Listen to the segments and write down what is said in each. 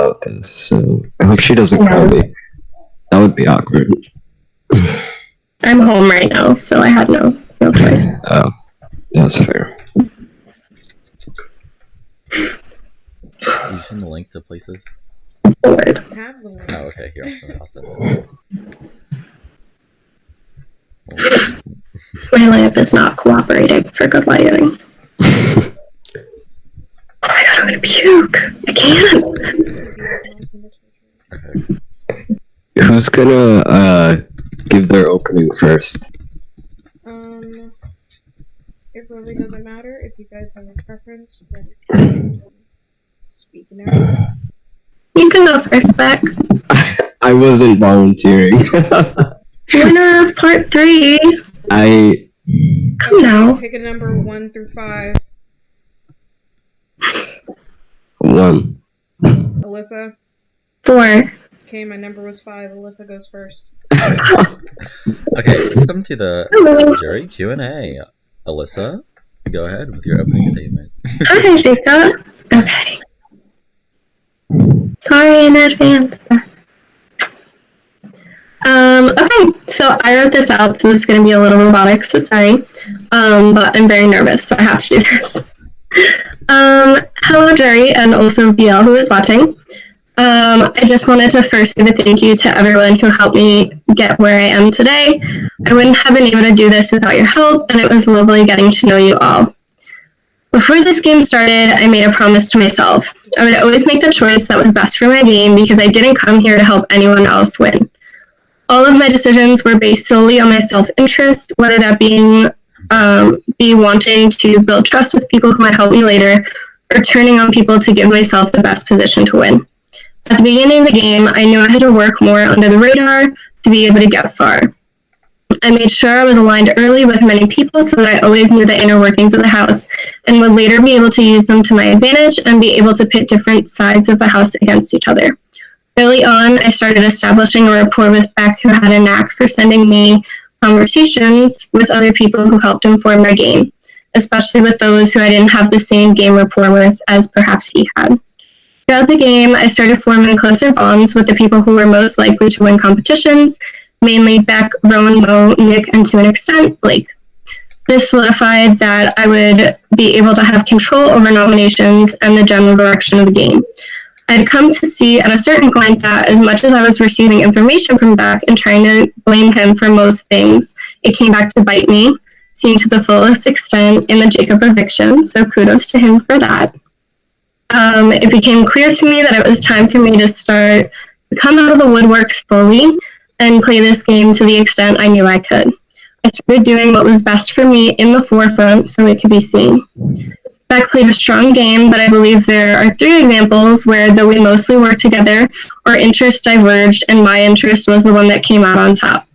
about this, so I hope she doesn't call me. That would be awkward. I'm home right now, so I had no choice. Oh, that's fair. You send the link to places? Word. I have the link. Oh, okay. Here, I'll send it. My lamp is not cooperating for good lighting. Oh my god, I'm gonna puke. I can't. Okay. Who's gonna give their opening first? It really doesn't matter. If you guys have a preference, then speak now. You can go first, Beck. I wasn't volunteering. Winner of part 3. Come now. Pick a number 1 through 5. 1. Alyssa. 4. Okay, my number was 5. Alyssa goes first. Okay, welcome to the jury Q&A. Alyssa, go ahead with your opening statement. Hi, Jacob. Okay. Sorry in advance. Okay, so I wrote this out, so this is going to be a little robotic, so sorry. But I'm very nervous, so I have to do this. Hello, Jerry, and also VL, who is watching. I just wanted to first give a thank you to everyone who helped me get where I am today. I wouldn't have been able to do this without your help, and it was lovely getting to know you all. Before this game started, I made a promise to myself. I would always make the choice that was best for my game because I didn't come here to help anyone else win. All of my decisions were based solely on my self-interest, whether that be wanting to build trust with people who might help me later, or turning on people to give myself the best position to win. At the beginning of the game, I knew I had to work more under the radar to be able to get far. I made sure I was aligned early with many people so that I always knew the inner workings of the house and would later be able to use them to my advantage and be able to pit different sides of the house against each other. Early on, I started establishing a rapport with Beck, who had a knack for sending me conversations with other people who helped inform my game, especially with those who I didn't have the same game rapport with as perhaps he had. Throughout the game, I started forming closer bonds with the people who were most likely to win competitions, mainly Beck, Rowan, Mo, Nick, and to an extent, Blake. This solidified that I would be able to have control over nominations and the general direction of the game. I had come to see at a certain point that as much as I was receiving information from Beck and trying to blame him for most things, it came back to bite me, seen to the fullest extent in the Jacob eviction, so kudos to him for that. It became clear to me that it was time for me to start to come out of the woodwork fully and play this game to the extent I knew I could. I started doing what was best for me in the forefront so it could be seen. Beck played a strong game, but I believe there are 3 examples where, though we mostly worked together, our interests diverged and my interest was the one that came out on top.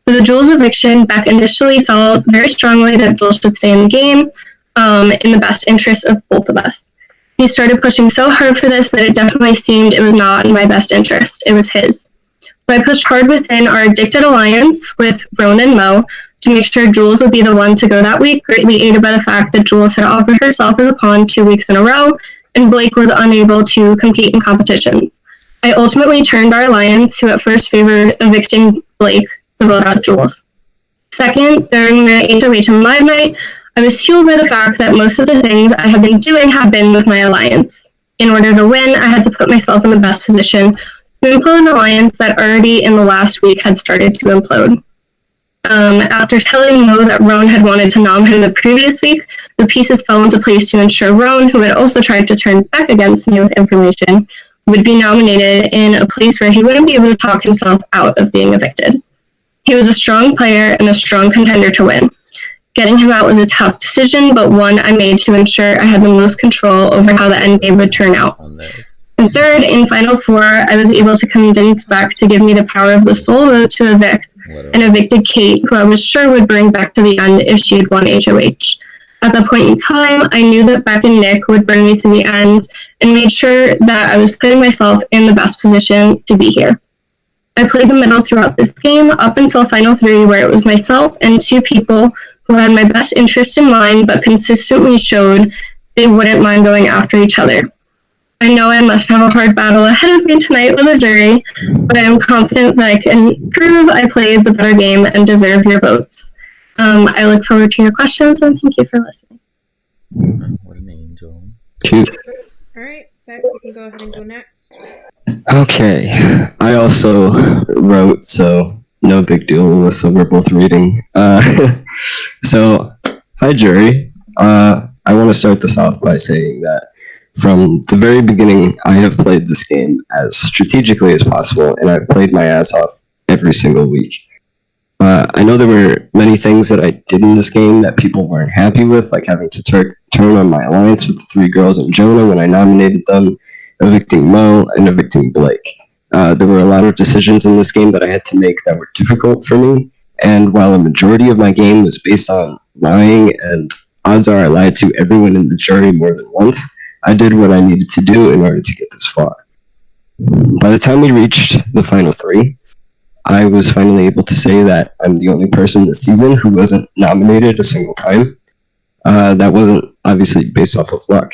For the Jules eviction, Beck initially felt very strongly that Jules should stay in the game in the best interest of both of us. He started pushing so hard for this that it definitely seemed it was not in my best interest. It was his. So I pushed hard within our Addicted Alliance with Rowan and Mo to make sure Jules would be the one to go that week, greatly aided by the fact that Jules had offered herself as a pawn 2 weeks in a row, and Blake was unable to compete in competitions. I ultimately turned our alliance, who at first favored evicting Blake, to vote out Jules. Second, during the HOH and Live Night, I was fueled by the fact that most of the things I had been doing have been with my alliance. In order to win, I had to put myself in the best position to implode an alliance that already in the last week had started to implode. After telling Mo that Rowan had wanted to nom him the previous week, the pieces fell into place to ensure Rowan, who had also tried to turn back against me with information, would be nominated in a place where he wouldn't be able to talk himself out of being evicted. He was a strong player and a strong contender to win. Getting him out was a tough decision, but one I made to ensure I had the most control over how the endgame would turn out. And third, in Final Four, I was able to convince Beck to give me the power of the soul vote to evict, and evicted Kate, who I was sure would bring Beck to the end if she had won HOH. At that point in time, I knew that Beck and Nick would bring me to the end, and made sure that I was putting myself in the best position to be here. I played the middle throughout this game, up until Final 3, where it was myself and 2 people who had my best interest in mind, but consistently showed they wouldn't mind going after each other. I know I must have a hard battle ahead of me tonight with a jury, but I am confident that I can prove I played the better game and deserve your votes. I look forward to your questions, and thank you for listening. What an angel. Cute. Alright, Beck, you can go ahead and go next. Okay. I also wrote, so no big deal, Alyssa. We're both reading. So, hi, jury. I want to start this off by saying that from the very beginning, I have played this game as strategically as possible, and I've played my ass off every single week. I know there were many things that I did in this game that people weren't happy with, like having to turn on my alliance with the 3 girls and Jonah when I nominated them, evicting Mo, and evicting Blake. There were a lot of decisions in this game that I had to make that were difficult for me, and while a majority of my game was based on lying, and odds are I lied to everyone in the jury more than once, I did what I needed to do in order to get this far. By the time we reached the final 3, I was finally able to say that I'm the only person this season who wasn't nominated a single time. That wasn't obviously based off of luck.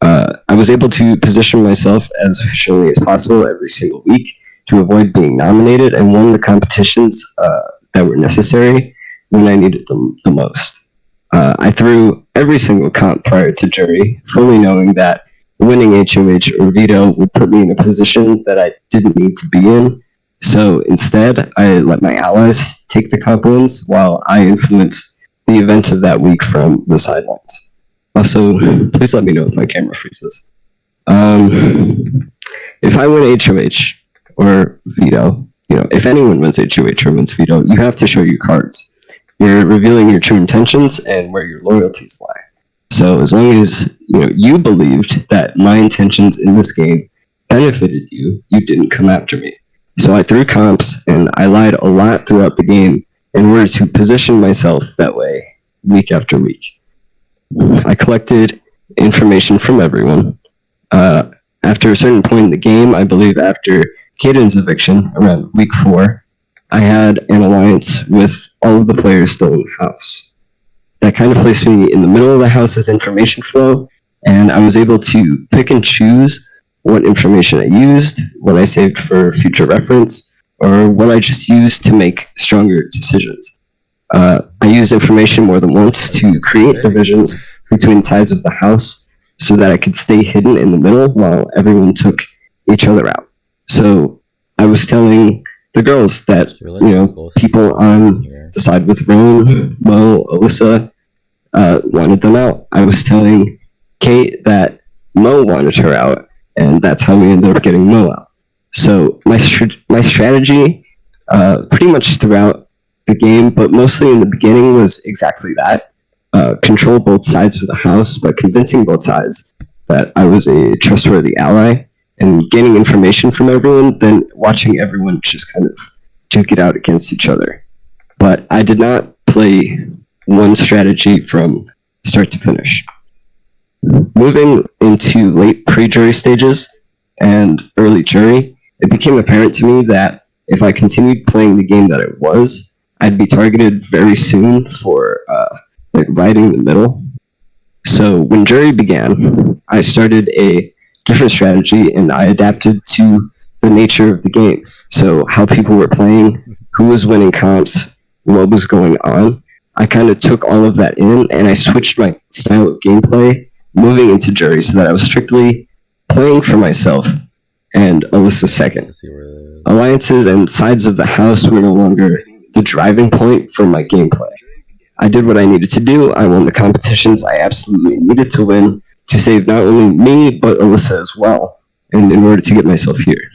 I was able to position myself as efficiently as possible every single week to avoid being nominated, and won the competitions that were necessary when I needed them the most. I threw every single comp prior to jury, fully knowing that winning HOH or veto would put me in a position that I didn't need to be in. So instead, I let my allies take the comp wins while I influenced the events of that week from the sidelines. Also, please let me know if my camera freezes. If I win HOH or veto, if anyone wins HOH or wins veto, you have to show your cards. You're revealing your true intentions and where your loyalties lie. So as long as you believed that my intentions in this game benefited you, you didn't come after me. So I threw comps and I lied a lot throughout the game in order to position myself that way week after week. I collected information from everyone. After a certain point in the game, I believe after Caden's eviction around week 4, I had an alliance with all of the players still in the house. That kind of placed me in the middle of the house's information flow, and I was able to pick and choose what information I used, what I saved for future reference, or what I just used to make stronger decisions. I used information more than once to create divisions between sides of the house so that I could stay hidden in the middle while everyone took each other out. So I was telling the girls that, people on the side with Roan, Mo, Alyssa, wanted them out. I was telling Kate that Mo wanted her out, and that's how we ended up getting Mo out. So my strategy, pretty much throughout the game, but mostly in the beginning, was exactly that. Control both sides of the house by convincing both sides that I was a trustworthy ally, and gaining information from everyone, then watching everyone just kind of duke it out against each other. But I did not play one strategy from start to finish. Moving into late pre-jury stages and early jury, it became apparent to me that if I continued playing the game that I was, I'd be targeted very soon for riding the middle. So when jury began, I started a different strategy, and I adapted to the nature of the game. So how people were playing, who was winning comps, what was going on. I kind of took all of that in, and I switched my style of gameplay moving into jury so that I was strictly playing for myself and Alyssa second. Alliances and sides of the house were no longer the driving point for my gameplay. I did what I needed to do. I won the competitions I absolutely needed to win to save not only me, but Alyssa as well, and in order to get myself here.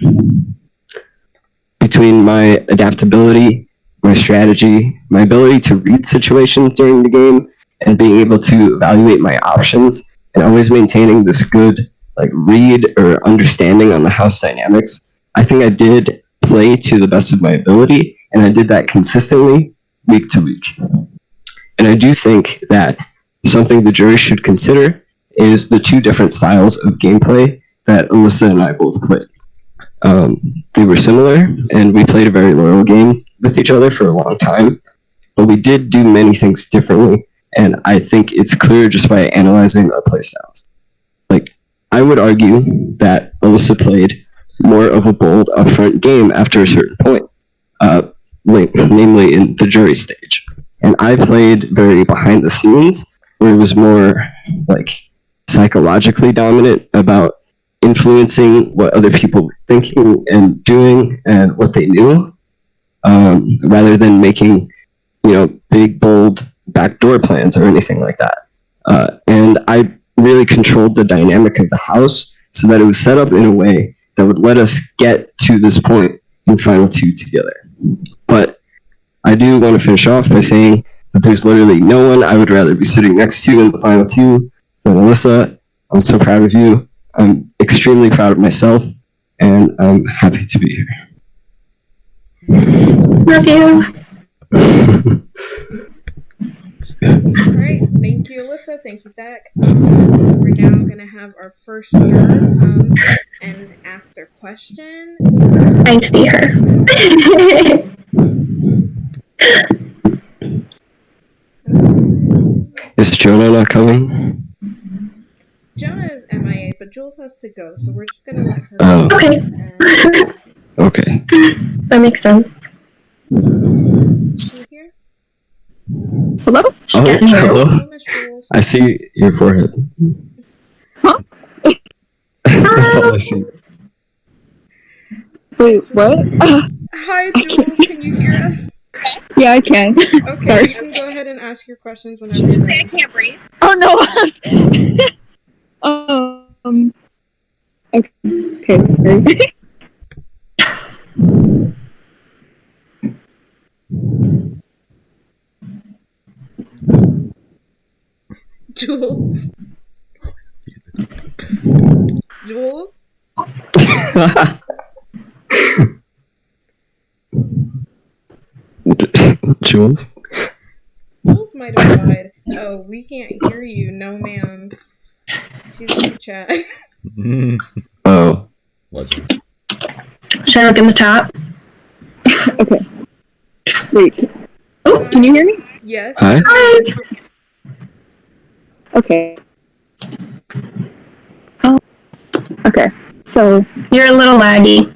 Between my adaptability, my strategy, my ability to read situations during the game, and being able to evaluate my options, and always maintaining this good read or understanding on the house dynamics, I think I did play to the best of my ability, and I did that consistently week to week. And I do think that something the jury should consider is the 2 different styles of gameplay that Alyssa and I both played. They were similar, and we played a very loyal game with each other for a long time, but we did do many things differently, and I think it's clear just by analyzing our playstyles. I would argue that Alyssa played more of a bold, upfront game after a certain point, namely in the jury stage. And I played very behind the scenes, where it was more like psychologically dominant about influencing what other people were thinking and doing and what they knew, rather than making, big, bold backdoor plans or anything like that. And I really controlled the dynamic of the house so that it was set up in a way that would let us get to this point in Final Two together. But I do want to finish off by saying that there's literally no one I would rather be sitting next to in the Final Two than Alyssa. I'm so proud of you. I'm extremely proud of myself, and I'm happy to be here. Love you. Alright, thank you, Alyssa. Thank you, Beck. We're now gonna have our first juror come and ask their question. I see her. Is Jonah not coming? Jonah is MIA, but Jules has to go, so we're just gonna let her Oh. go. Okay. And Okay. That makes sense. is she here? Hello? She Oh, can't hear. hello. Hello, Miss Jules. I see your forehead. Huh? That's all I see. Wait, what? Hi, Jules. Can you hear us? Yeah, I can. Okay, Sorry. you can go ahead and ask your questions whenever you're ready. Oh no. Okay, sorry. Jules? Jules? Jules? Jules might have died. Oh, we can't hear you. No, ma'am. She's in the chat. Oh. Legend. Should I look in the top? Okay. Wait. Oh, can you hear me? Yes. Hi? Hi. Okay. Oh. Okay. So. You're a little laggy.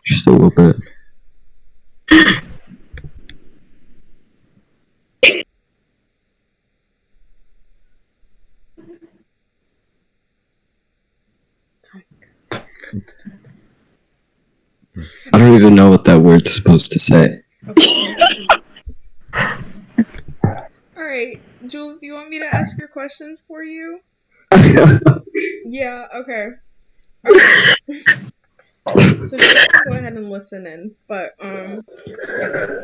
Just a little bit. I don't even know what that word's supposed to say. Okay. Alright, Jules, do you want me to ask your questions for you? Yeah, okay. Alright. So Jules can go ahead and listen in. But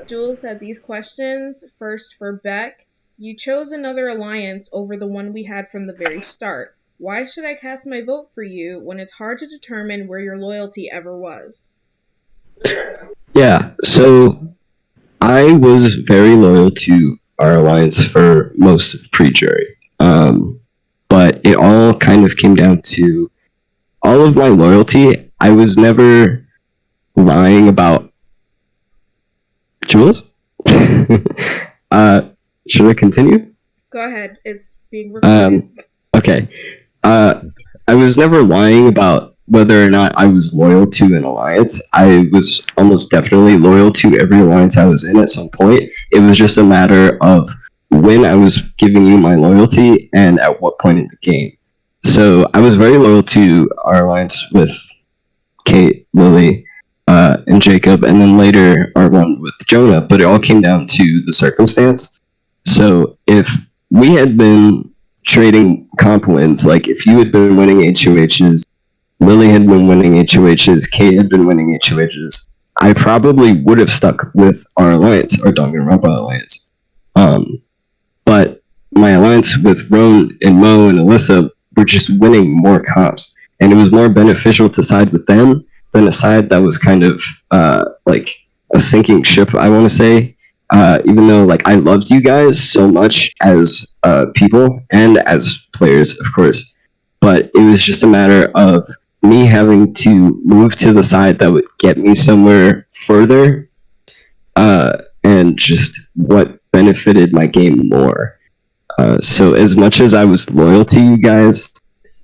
Jules said these questions first for Beck. You chose another alliance over the one we had from the very start. Why should I cast my vote for you when it's hard to determine where your loyalty ever was? Yeah, so I was very loyal to our alliance for most of pre-jury. But it all kind of came down to all of my loyalty. I was never lying about Jules. Should I continue? Go ahead. It's being recorded. Okay. I was never lying about whether or not I was loyal to an alliance. I was almost definitely loyal to every alliance I was in at some point. It was just a matter of when I was giving you my loyalty and at what point in the game. So I was very loyal to our alliance with Kate, Lily, and Jacob, and then later our one with Jonah, but it all came down to the circumstance. So if we had been trading comp wins, like if you had been winning HOHs, Lily had been winning HOHs, Kate had been winning HOHs, I probably would have stuck with our alliance, our Danganronpa alliance. But my alliance with Roan and Mo and Alyssa were just winning more comps, and it was more beneficial to side with them than a side that was kind of like a sinking ship, I want to say. Even though like I loved you guys so much as people and as players, of course, but it was just a matter of me having to move to the side that would get me somewhere further, and just what benefited my game more. So as much as I was loyal to you guys,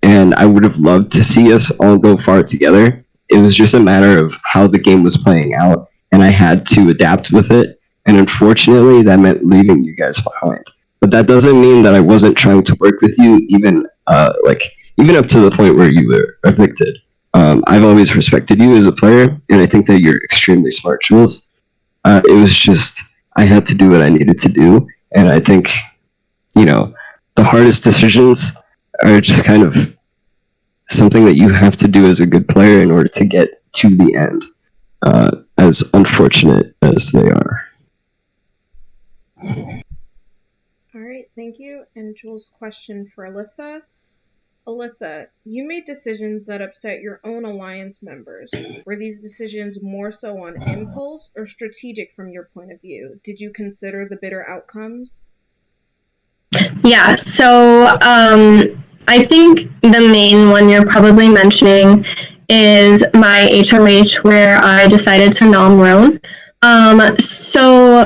and I would have loved to see us all go far together, it was just a matter of how the game was playing out, and I had to adapt with it. And unfortunately, that meant leaving you guys behind. But that doesn't mean that I wasn't trying to work with you, even even up to the point where you were evicted. I've always respected you as a player, and I think that you're extremely smart, Jules. It was just I had to do what I needed to do, and I think the hardest decisions are just kind of something that you have to do as a good player in order to get to the end, as unfortunate as they are. All right, thank you. And Jules' question for Alyssa. Alyssa, you made decisions that upset your own alliance members. Were these decisions more so on impulse or strategic from your point of view? Did you consider the bitter outcomes? Yeah, so I think the main one you're probably mentioning is my HOH where I decided to nom Roan. So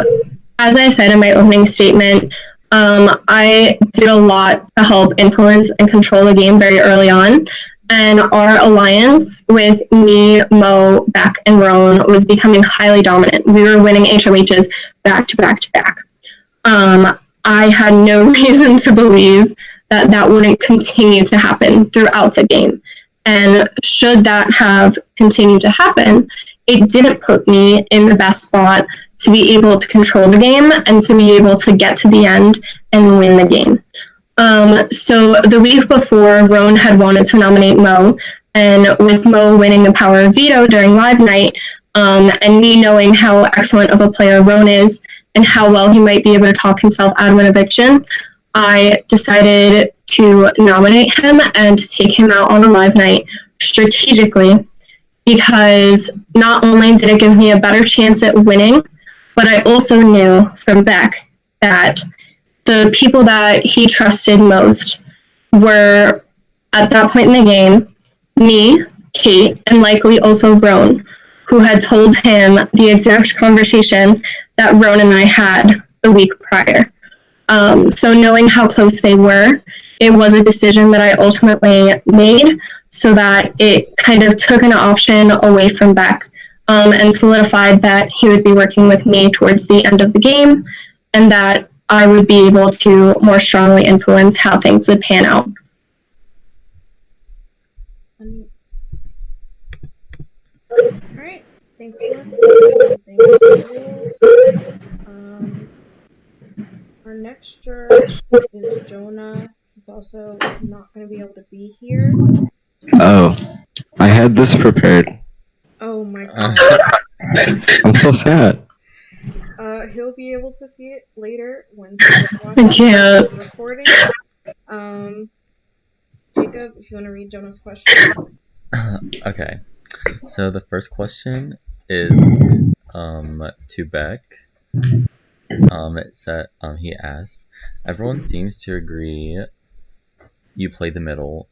as I said in my opening statement, I did a lot to help influence and control the game very early on. And our alliance with me, Mo, Beck, and Roan was becoming highly dominant. We were winning HOHs back to back to back. I had no reason to believe that that wouldn't continue to happen throughout the game. And should that have continued to happen, it didn't put me in the best spot to be able to control the game and to be able to get to the end and win the game. So the week before, Roan had wanted to nominate Mo, and with Mo winning the power of veto during live night, and me knowing how excellent of a player Roan is and how well he might be able to talk himself out of an eviction, I decided to nominate him and to take him out on a live night strategically, because not only did it give me a better chance at winning, but I also knew from Beck that the people that he trusted most were, at that point in the game, me, Kate, and likely also Roan, who had told him the exact conversation that Roan and I had the week prior. So knowing how close they were, it was a decision that I ultimately made so that it kind of took an option away from Beck, and solidified that he would be working with me towards the end of the game, and that I would be able to more strongly influence how things would pan out. Alright, thanks, Alyssa. Thank you, Jules. Our next juror is Jonah. He's also not going to be able to be here. Oh, I had this prepared. Oh my god. I'm so sad. He'll be able to see it later when I he's can't. the recording. Jacob, if you want to read Jonah's question. Okay. So the first question is to Beck. He asked, everyone seems to agree you played the middle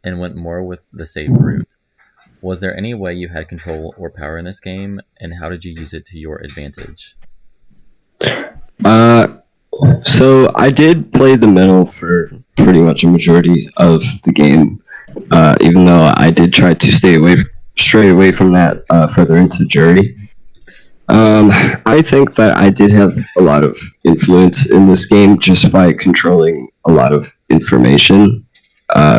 and went more with the safe route. Was there any way you had control or power in this game, and how did you use it to your advantage? So I did play the middle for pretty much a majority of the game, even though I did try to stray away from that further into jury. I think that I did have a lot of influence in this game just by controlling a lot of information,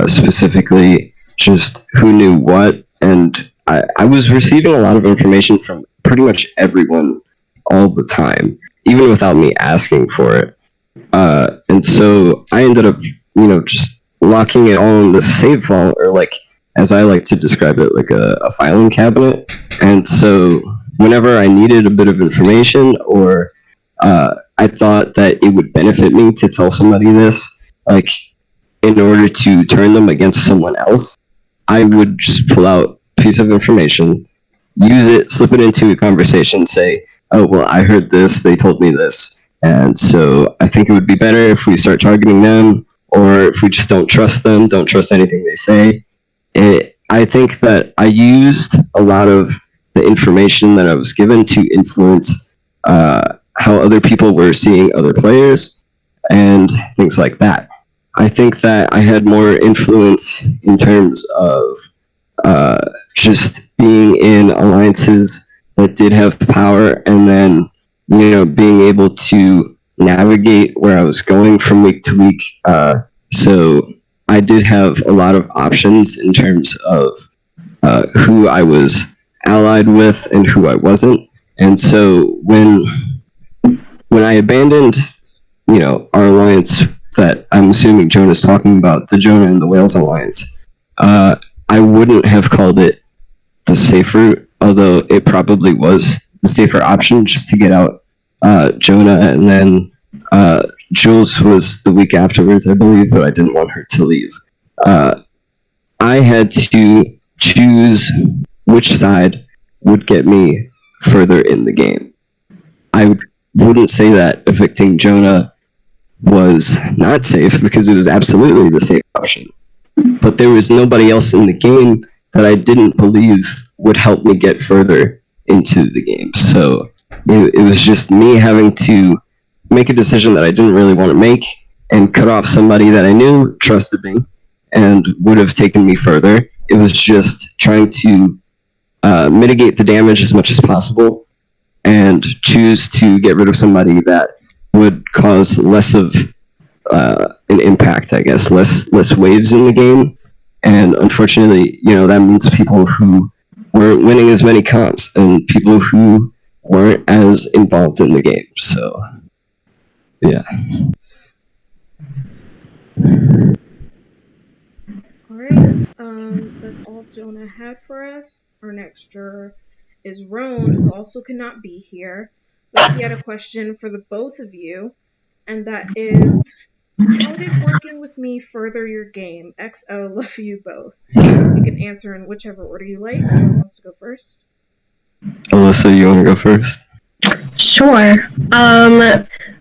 specifically just who knew what, and I was receiving a lot of information from pretty much everyone all the time, even without me asking for it. And so I ended up, just locking it all in the save vault, or like, as I like to describe it, like a filing cabinet. And so whenever I needed a bit of information, or I thought that it would benefit me to tell somebody this, like in order to turn them against someone else, I would just pull out a piece of information, use it, slip it into a conversation, say, oh, well, I heard this, they told me this, and so I think it would be better if we start targeting them, or if we just don't trust them, don't trust anything they say. I think that I used a lot of the information that I was given to influence how other people were seeing other players, and things like that. I think that I had more influence in terms of just being in alliances that did have power, and then being able to navigate where I was going from week to week. So I did have a lot of options in terms of who I was allied with and who I wasn't. And so when I abandoned, our alliance that I'm assuming Jonah's talking about, the Jonah and the Wales alliance, I wouldn't have called it the safe route, although it probably was the safer option just to get out Jonah, and then Jules was the week afterwards, I believe, but I didn't want her to leave. I had to choose which side would get me further in the game. I wouldn't say that evicting Jonah was not safe, because it was absolutely the safe option. But there was nobody else in the game that I didn't believe would help me get further into the game. So it was just me having to make a decision that I didn't really want to make and cut off somebody that I knew trusted me and would have taken me further. It was just trying to mitigate the damage as much as possible and choose to get rid of somebody that would cause less of an impact, I guess, less waves in the game. And unfortunately, that means people who weren't winning as many comps and people who weren't as involved in the game. So, yeah. Alright, that's all Jonah had for us. Our next juror is Roan, who also could not be here, but he had a question for the both of you, and that is, how did working with me further your game? XO, love you both. So you can answer in whichever order you like. Who wants to go first? Alyssa, you want to go first? Sure.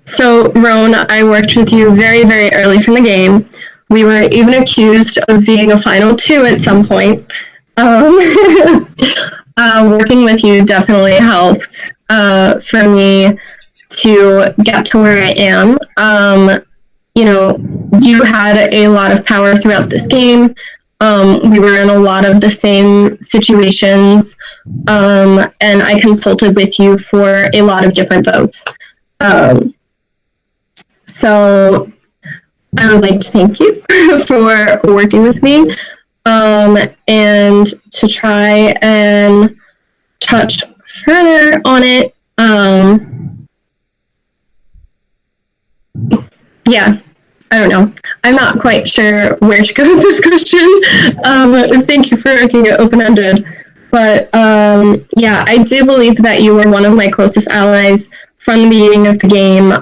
So, Roan, I worked with you very, very early from the game. We were even accused of being a Final Two at some point. Working with you definitely helped for me to get to where I am. You had a lot of power throughout this game. We were in a lot of the same situations, and I consulted with you for a lot of different votes. So I would like to thank you for working with me, and to try and touch further on it. Yeah, I don't know. I'm not quite sure where to go with this question. Thank you for making it open-ended. But yeah, I do believe that you were one of my closest allies from the beginning of the game.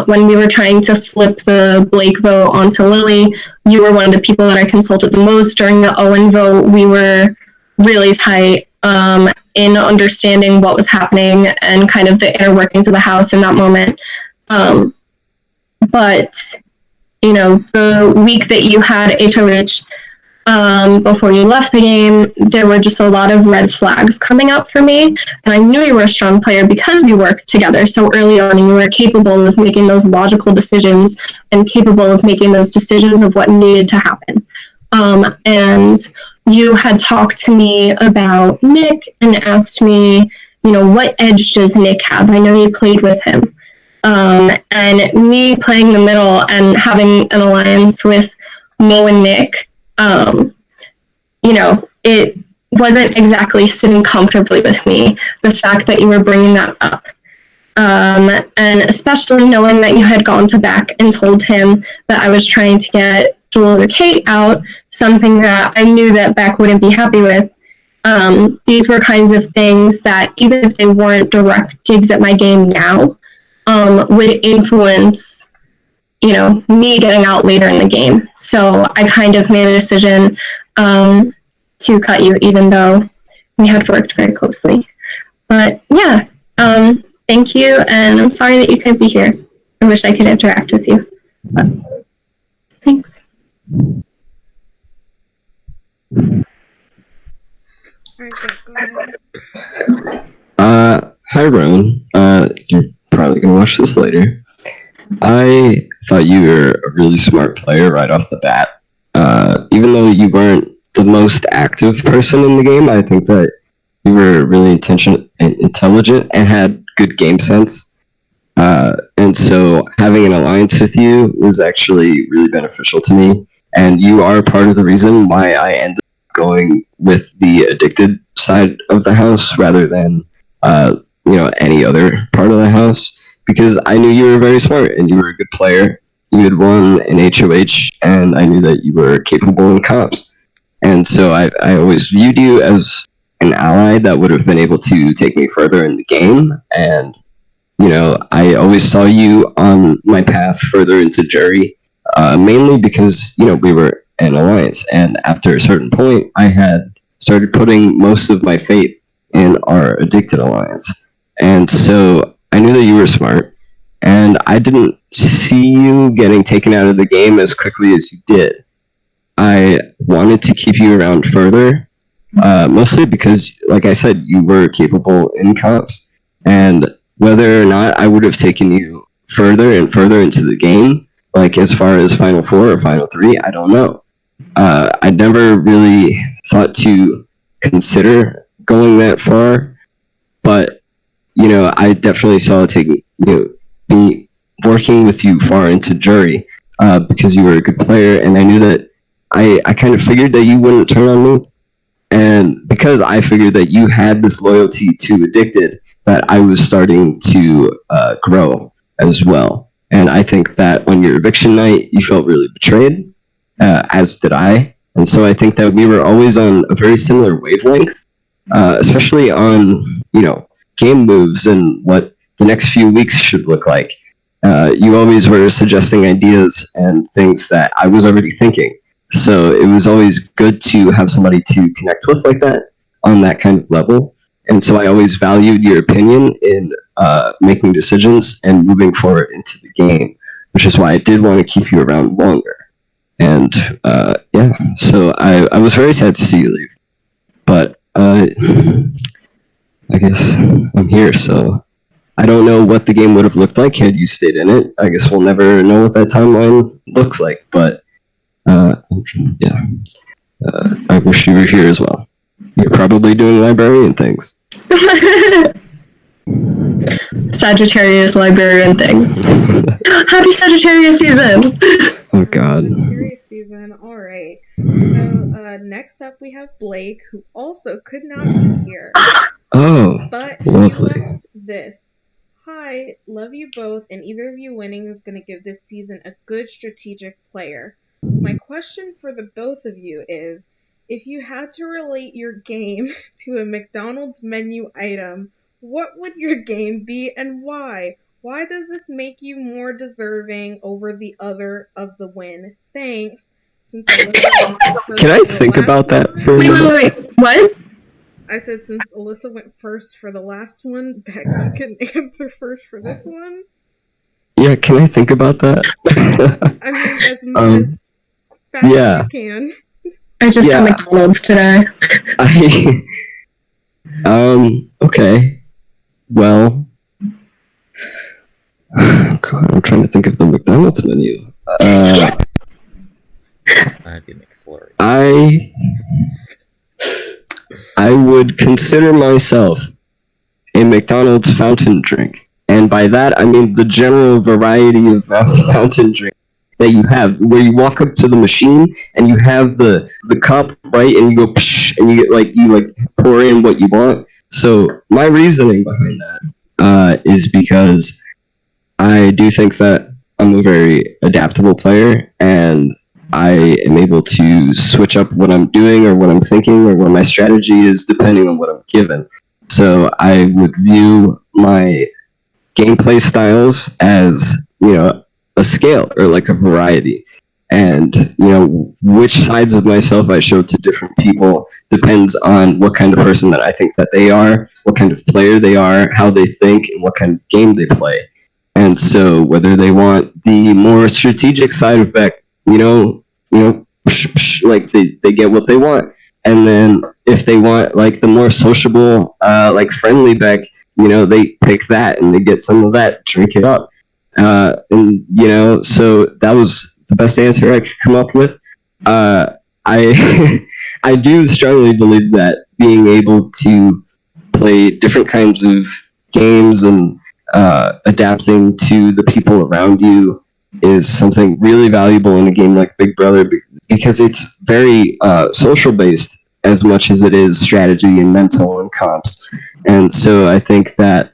When we were trying to flip the Blake vote onto Lily, you were one of the people that I consulted the most. During the Owen vote, we were really tight in understanding what was happening and kind of the inner workings of the house in that moment. But the week that you had HOH, before you left the game, there were just a lot of red flags coming up for me. And I knew you were a strong player because we worked together so early on, and you were capable of making those logical decisions and capable of making those decisions of what needed to happen. And you had talked to me about Nick and asked me, what edge does Nick have? I know you played with him. And me playing the middle and having an alliance with Mo and Nick, it wasn't exactly sitting comfortably with me, the fact that you were bringing that up. And especially knowing that you had gone to Beck and told him that I was trying to get Jules or Kate out, something that I knew that Beck wouldn't be happy with. These were kinds of things that, even if they weren't direct digs at my game now, would influence, me getting out later in the game. So I kind of made a decision to cut you, even though we had worked very closely. But yeah, thank you, and I'm sorry that you couldn't be here. I wish I could interact with you. But thanks. Alright, go ahead. Hi, Roan. You're probably gonna watch this later. I thought you were a really smart player right off the bat. Even though you weren't the most active person in the game, I think that you were really intelligent and had good game sense. And so having an alliance with you was actually really beneficial to me. And you are part of the reason why I ended up going with the addicted side of the house rather than any other part of the house, because I knew you were very smart and you were a good player. You had won an HOH, and I knew that you were capable in comps. And so I always viewed you as an ally that would have been able to take me further in the game. And, I always saw you on my path further into jury, mainly because, we were an alliance. And after a certain point, I had started putting most of my fate in our addicted alliance. And so I knew that you were smart. And I didn't see you getting taken out of the game as quickly as you did. I wanted to keep you around further, mostly because, like I said, you were capable in comps. And whether or not I would have taken you further and further into the game, like as far as Final 4 or Final 3, I don't know. I never really thought to consider going that far, but, I definitely saw taking, be working with you far into jury, because you were a good player, and I knew that I kind of figured that you wouldn't turn on me, and because I figured that you had this loyalty to Addicted, that I was starting to grow as well. And I think that on your eviction night, you felt really betrayed, as did I. And so I think that we were always on a very similar wavelength, especially on, game moves and what the next few weeks should look like. You always were suggesting ideas and things that I was already thinking. So it was always good to have somebody to connect with like that on that kind of level. And so I always valued your opinion in making decisions and moving forward into the game, which is why I did want to keep you around longer. And so I was very sad to see you leave. But I guess I'm here, so I don't know what the game would have looked like had you stayed in it. I guess we'll never know what that timeline looks like, but I wish you were here as well. You're probably doing librarian things. Sagittarius librarian things. Happy Sagittarius season! Oh god. Serious season. All right. So next up we have Blake, who also could not be here, Oh, but he lovely. left this. Hi, love you both, and either of you winning is going to give this season a good strategic player. My question for the both of you is, if you had to relate your game to a McDonald's menu item, what would your game be and why? Why does this make you more deserving over the other of the win? Thanks. Since Alyssa Can I think about that for a minute? Wait. What? I said since Alyssa went first for the last one, Becky can answer first for this one. Yeah, can I think about that? I mean, as fast yeah. as you can. I just had McDonald's today. Okay. Well, God, I'm trying to think of the McDonald's menu. I'd be McFlurry. I would consider myself a McDonald's fountain drink. And by that, I mean the general variety of fountain drink that you have, where you walk up to the machine and you have the cup, right, and you go psh, and you get pour in what you want. So my reasoning behind that is because I do think that I'm a very adaptable player, and I am able to switch up what I'm doing or what I'm thinking or what my strategy is depending on what I'm given. So I would view my gameplay styles as, a scale or like a variety. And, which sides of myself I show to different people depends on what kind of person that I think that they are, what kind of player they are, how they think, and what kind of game they play. And so whether they want the more strategic side of Beck, like they get what they want. And then if they want like the more sociable, like friendly Beck, they pick that and they get some of that, drink it up. And so that was the best answer I could come up with. I I do strongly believe that being able to play different kinds of games and adapting to the people around you is something really valuable in a game like Big Brother because it's very social based as much as it is strategy and mental and comps. And so I think that,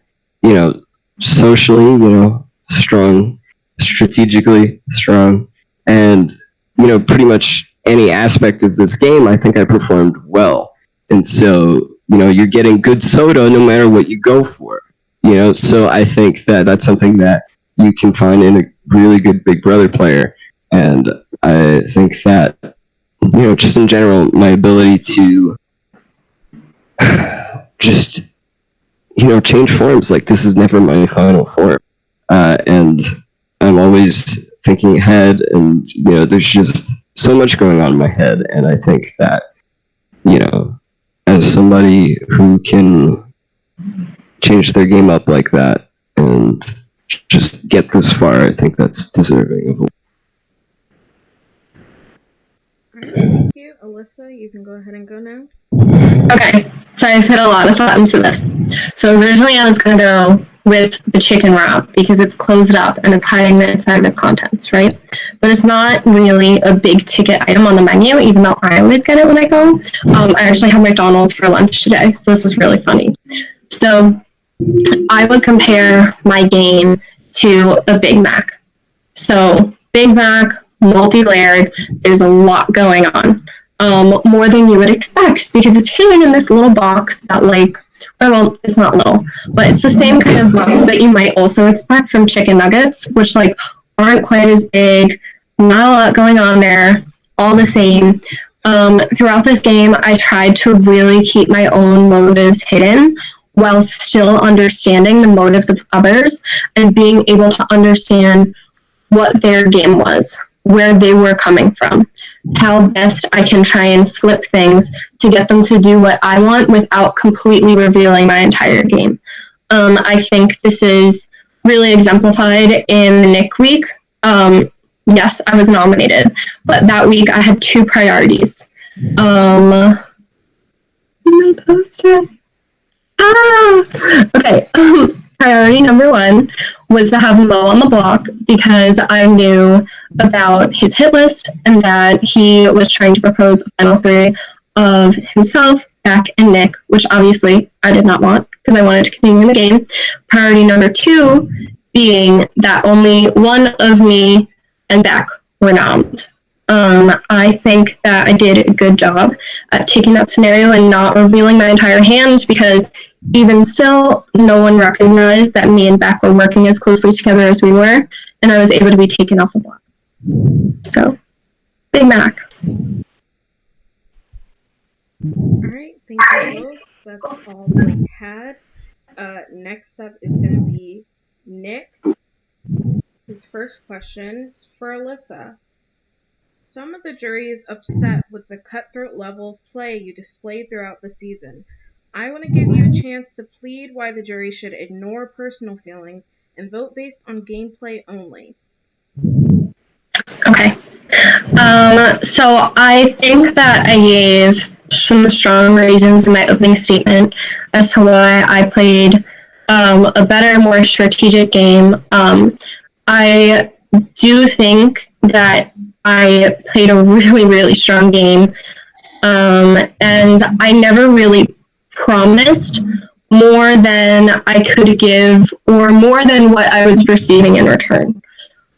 socially, strong, strategically strong, and, pretty much any aspect of this game, I think I performed well. And so, you're getting good soda no matter what you go for. So I think that that's something that you can find in a really good Big Brother player. And I think that, just in general, my ability to just, change forms, like this is never my final form. And I'm always thinking ahead, and, there's just so much going on in my head. And I think that, as somebody who can change their game up like that and just get this far, I think that's deserving of a... Alright, thank you. Alyssa, you can go ahead and go now. Okay, so I've put a lot of thought into this. So originally I was going to go with the chicken wrap because it's closed up and it's hiding the inside of its contents, right? But it's not really a big ticket item on the menu, even though I always get it when I go. I actually had McDonald's for lunch today, so this is really funny. So I would compare my game to a Big Mac. So Big Mac, multi-layered, there's a lot going on. More than you would expect because it's hidden in this little box that well, it's not little, but it's the same kind of box that you might also expect from chicken nuggets, which aren't quite as big, not a lot going on there, all the same. Throughout this game, I tried to really keep my own motives hidden while still understanding the motives of others and being able to understand what their game was, where they were coming from, how best I can try and flip things to get them to do what I want without completely revealing my entire game. I think this is really exemplified in the Nick week. Yes, I was nominated, but that week I had two priorities. My poster. Okay. Priority number one was to have Mo on the block because I knew about his hit list and that he was trying to propose a final three of himself, Beck, and Nick, which obviously I did not want because I wanted to continue in the game. Priority number two being that only one of me and Beck were nommed. I think that I did a good job at taking that scenario and not revealing my entire hand because even still, no one recognized that me and Beck were working as closely together as we were, and I was able to be taken off the block. So, Big Mac. Alright, thank you both. That's all we had. Next up is going to be Nick. His first question is for Alyssa. Some of the jury is upset with the cutthroat level of play you displayed throughout the season. I want to give you a chance to plead why the jury should ignore personal feelings and vote based on gameplay only. Okay. So I think that I gave some strong reasons in my opening statement as to why I played a better, more strategic game. I do think that I played a really, really strong game, and I never really promised more than I could give or more than what I was receiving in return.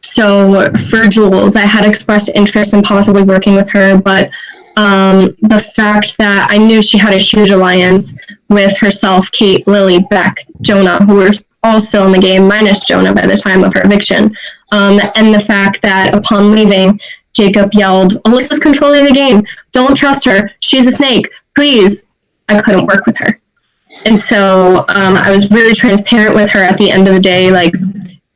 So for Jules, I had expressed interest in possibly working with her, but the fact that I knew she had a huge alliance with herself, Kate, Lily, Beck, Jonah, who were all still in the game, minus Jonah by the time of her eviction, and the fact that upon leaving, Jacob yelled, "Alyssa's controlling the game. Don't trust her. She's a snake. Please." I couldn't work with her. And so I was really transparent with her at the end of the day.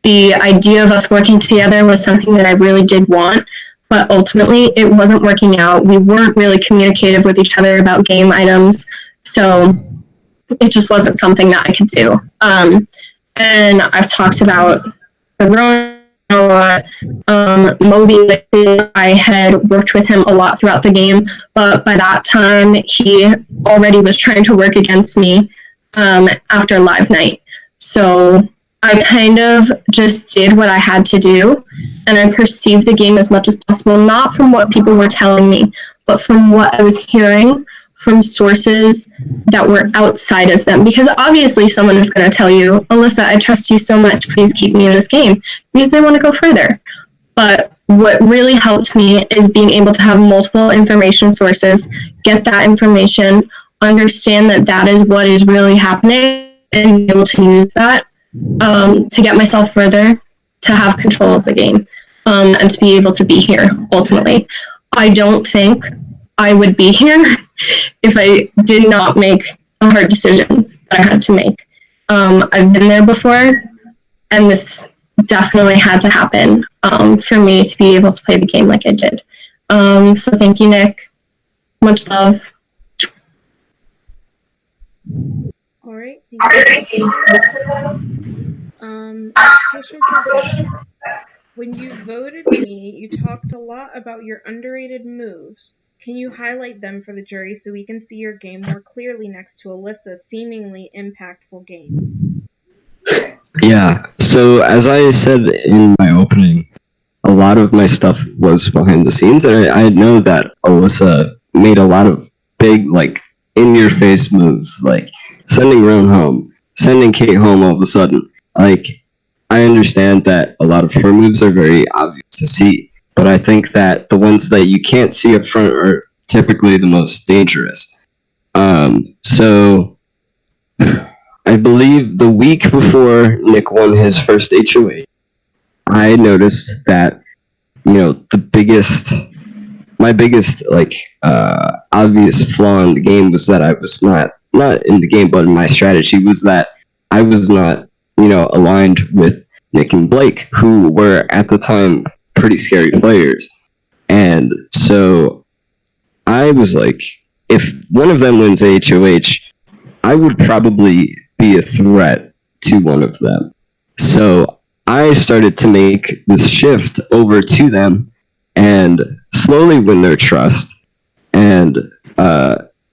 The idea of us working together was something that I really did want, but ultimately it wasn't working out. We weren't really communicative with each other about game items, so it just wasn't something that I could do. And I've talked about growing a lot. Moby, I had worked with him a lot throughout the game, but by that time, he already was trying to work against me after live night. So I kind of just did what I had to do, and I perceived the game as much as possible, not from what people were telling me, but from what I was hearing from sources that were outside of them. Because obviously someone is going to tell you, Alyssa, I trust you so much, please keep me in this game, because they want to go further. But what really helped me is being able to have multiple information sources, get that information, understand that that is what is really happening, and be able to use that to get myself further, to have control of the game, and to be able to be here, ultimately. I don't think I would be here if I did not make the hard decisions that I had to make. I've been there before, and this definitely had to happen for me to be able to play the game like I did. So thank you, Nick. Much love. All right. Thank you. Next question for Beck. When you voted me, you talked a lot about your underrated moves. Can you highlight them for the jury so we can see your game more clearly next to Alyssa's seemingly impactful game? Yeah, so as I said in my opening, a lot of my stuff was behind the scenes, and I know that Alyssa made a lot of big, like, in-your-face moves, like sending Roan home, sending Kate home all of a sudden. Like, I understand that a lot of her moves are very obvious to see, but I think that the ones that you can't see up front are typically the most dangerous. So I believe the week before Nick won his first HOH, I noticed that, my biggest obvious flaw in the game was that I was not in the game, but in my strategy was that I was not, aligned with Nick and Blake, who were at the time pretty scary players. And so I was like, if one of them wins HOH, I would probably be a threat to one of them. So I started to make this shift over to them and slowly win their trust and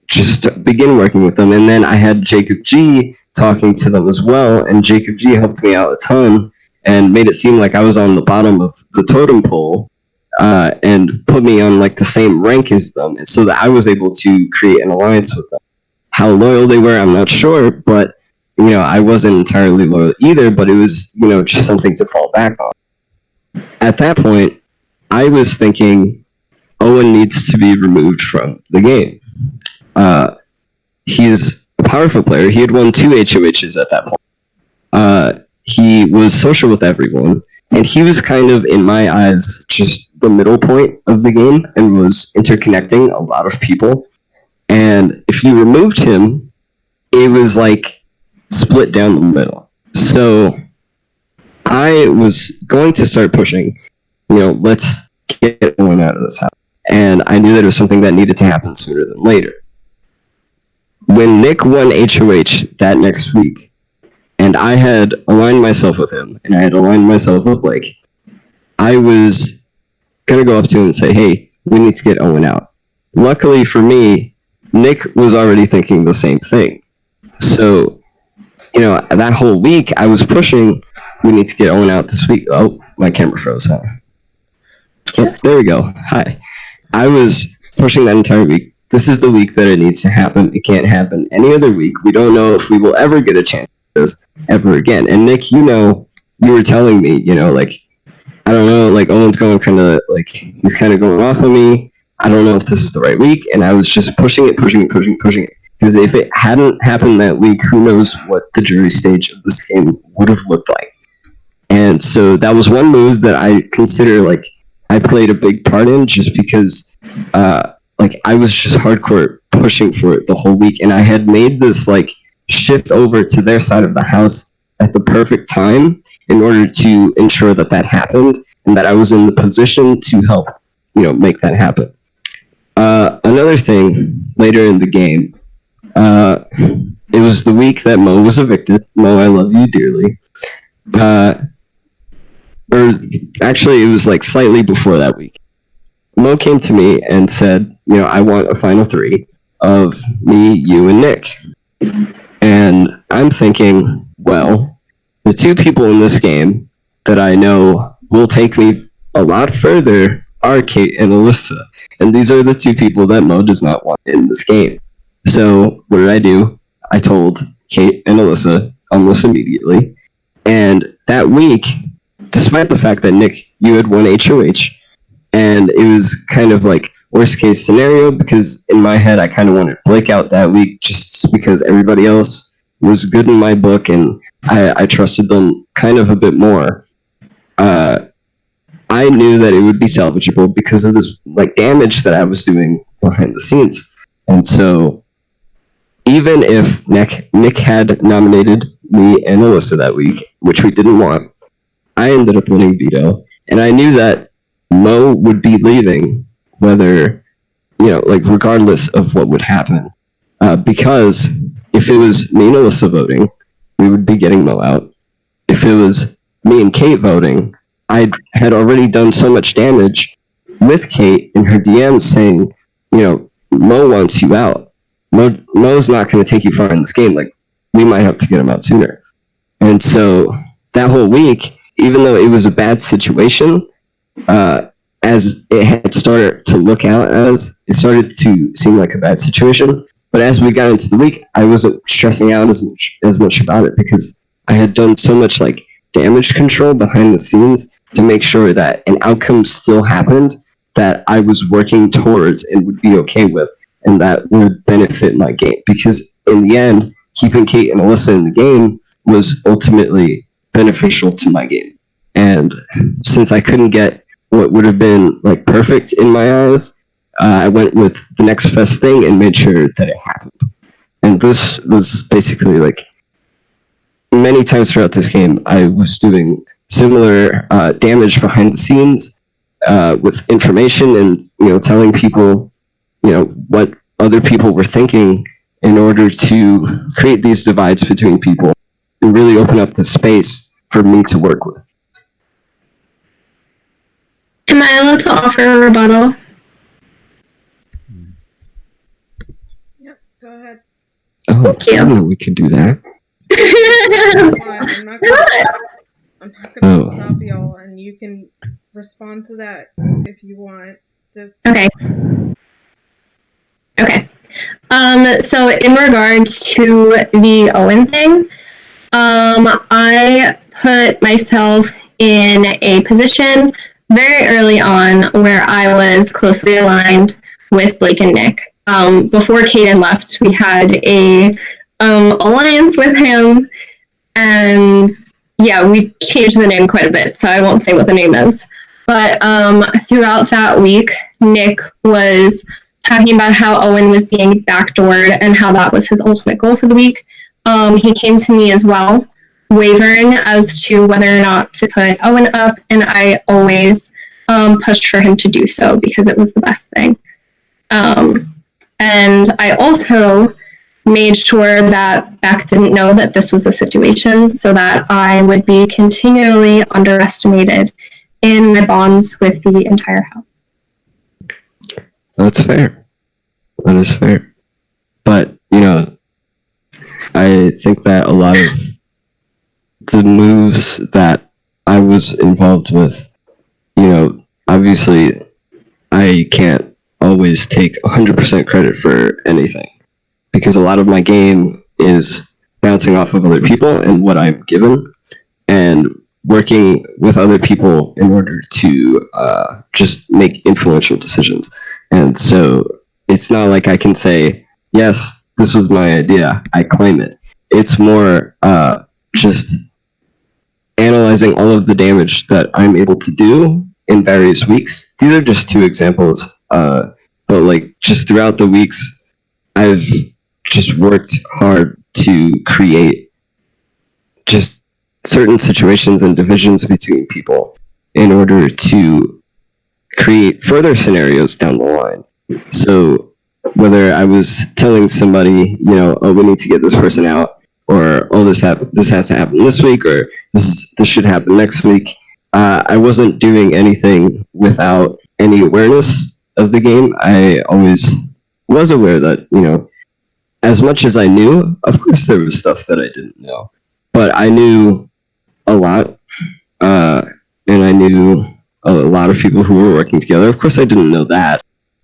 just begin working with them. And then I had Jacob G talking to them as well, and Jacob G helped me out a ton and made it seem like I was on the bottom of the totem pole and put me on like the same rank as them, so that I was able to create an alliance with them. How loyal they were, I'm not sure, but I wasn't entirely loyal either, but it was, just something to fall back on. At that point, I was thinking Owen needs to be removed from the game. He's a powerful player. He had won 2 HOHs at that point. He was social with everyone, and he was kind of, in my eyes, just the middle point of the game and was interconnecting a lot of people. And if you removed him, it was like split down the middle. So I was going to start pushing, let's get Owen out of this house. And I knew that it was something that needed to happen sooner than later. When Nick won HOH that next week, and I had aligned myself with him, and I had aligned myself with Blake, I was going to go up to him and say, hey, we need to get Owen out. Luckily for me, Nick was already thinking the same thing. So, that whole week, I was pushing, we need to get Owen out this week. Oh, my camera froze, huh? Oh, there we go. Hi. I was pushing that entire week. This is the week that it needs to happen. It can't happen any other week. We don't know if we will ever get a chance at this ever again. And Nick, you were telling me, I don't know, Owen's going he's kind of going off on me. I don't know if this is the right week. And I was just pushing it. Because if it hadn't happened that week, who knows what the jury stage of this game would have looked like. And so that was one move that I consider, I played a big part in, just because, I was just hardcore pushing for it the whole week. And I had made this, shift over to their side of the house at the perfect time in order to ensure that that happened and that I was in the position to help, make that happen. Another thing, later in the game, it was the week that Mo was evicted. Mo, I love you dearly. or actually it was like slightly before that week. Mo came to me and said, I want a final three of me, you, and Nick. And I'm thinking, well, the two people in this game that I know will take me a lot further are Kate and Alyssa. And these are the two people that Mo does not want in this game. So what did I do? I told Kate and Alyssa almost immediately. And that week, despite the fact that Nick, you had won HOH, and it was kind of like worst case scenario because in my head I kind of wanted Blake out that week just because everybody else was good in my book and I trusted them kind of a bit more. I knew that it would be salvageable because of this like damage that I was doing behind the scenes. And so even if Nick had nominated me and Alyssa that week, which we didn't want, I ended up winning veto. And I knew that Mo would be leaving, whether, regardless of what would happen. Because if it was me and Alyssa voting, we would be getting Mo out. If it was me and Kate voting, I had already done so much damage with Kate in her DMs saying, Mo wants you out. Mo's not going to take you far in this game. Like, we might have to get him out sooner. And so that whole week, even though it was a bad situation, as it had started to look out as, it started to seem like a bad situation. But as we got into the week, I wasn't stressing out as much about it because I had done so much like damage control behind the scenes to make sure that an outcome still happened that I was working towards and would be okay with, and that would benefit my game. Because in the end, keeping Kate and Alyssa in the game was ultimately beneficial to my game. And since I couldn't get what would have been like perfect in my eyes, I went with the next best thing and made sure that it happened. And this was basically like many times throughout this game, I was doing similar damage behind the scenes with information and telling people what other people were thinking in order to create these divides between people and really open up the space for me to work with. Am I allowed to offer a rebuttal? Yep, go ahead. Oh, Thank you. I didn't know we could do that. I'm not gonna stop y'all, and you can respond to that if you want. Just Okay. So in regards to the Owen thing, I put myself in a position very early on where I was closely aligned with Blake and Nick. Before Kaden left, we had a alliance with him, and yeah, we changed the name quite a bit, so I won't say what the name is. But throughout that week, Nick was talking about how Owen was being backdoored and how that was his ultimate goal for the week. He came to me as well, wavering as to whether or not to put Owen up, and I always pushed for him to do so because it was the best thing. And I also made sure that Beck didn't know that this was the situation so that I would be continually underestimated in my bonds with the entire house. That's fair. That is fair. But, I think that a lot of the moves that I was involved with, obviously I can't always take 100% credit for anything because a lot of my game is bouncing off of other people and what I'm given and working with other people in order to just make influential decisions. And so it's not like I can say, yes, this was my idea, I claim it. It's more just analyzing all of the damage that I'm able to do in various weeks. These are just two examples, but like just throughout the weeks, I've just worked hard to create just certain situations and divisions between people in order to create further scenarios down the line. So whether I was telling somebody, oh, we need to get this person out, or oh, this has to happen this week, or this should happen next week, I wasn't doing anything without any awareness of the game. I always was aware that, as much as I knew, of course there was stuff that I didn't know. But I knew a lot, and I knew a lot of people who were working together. Of course I didn't know that,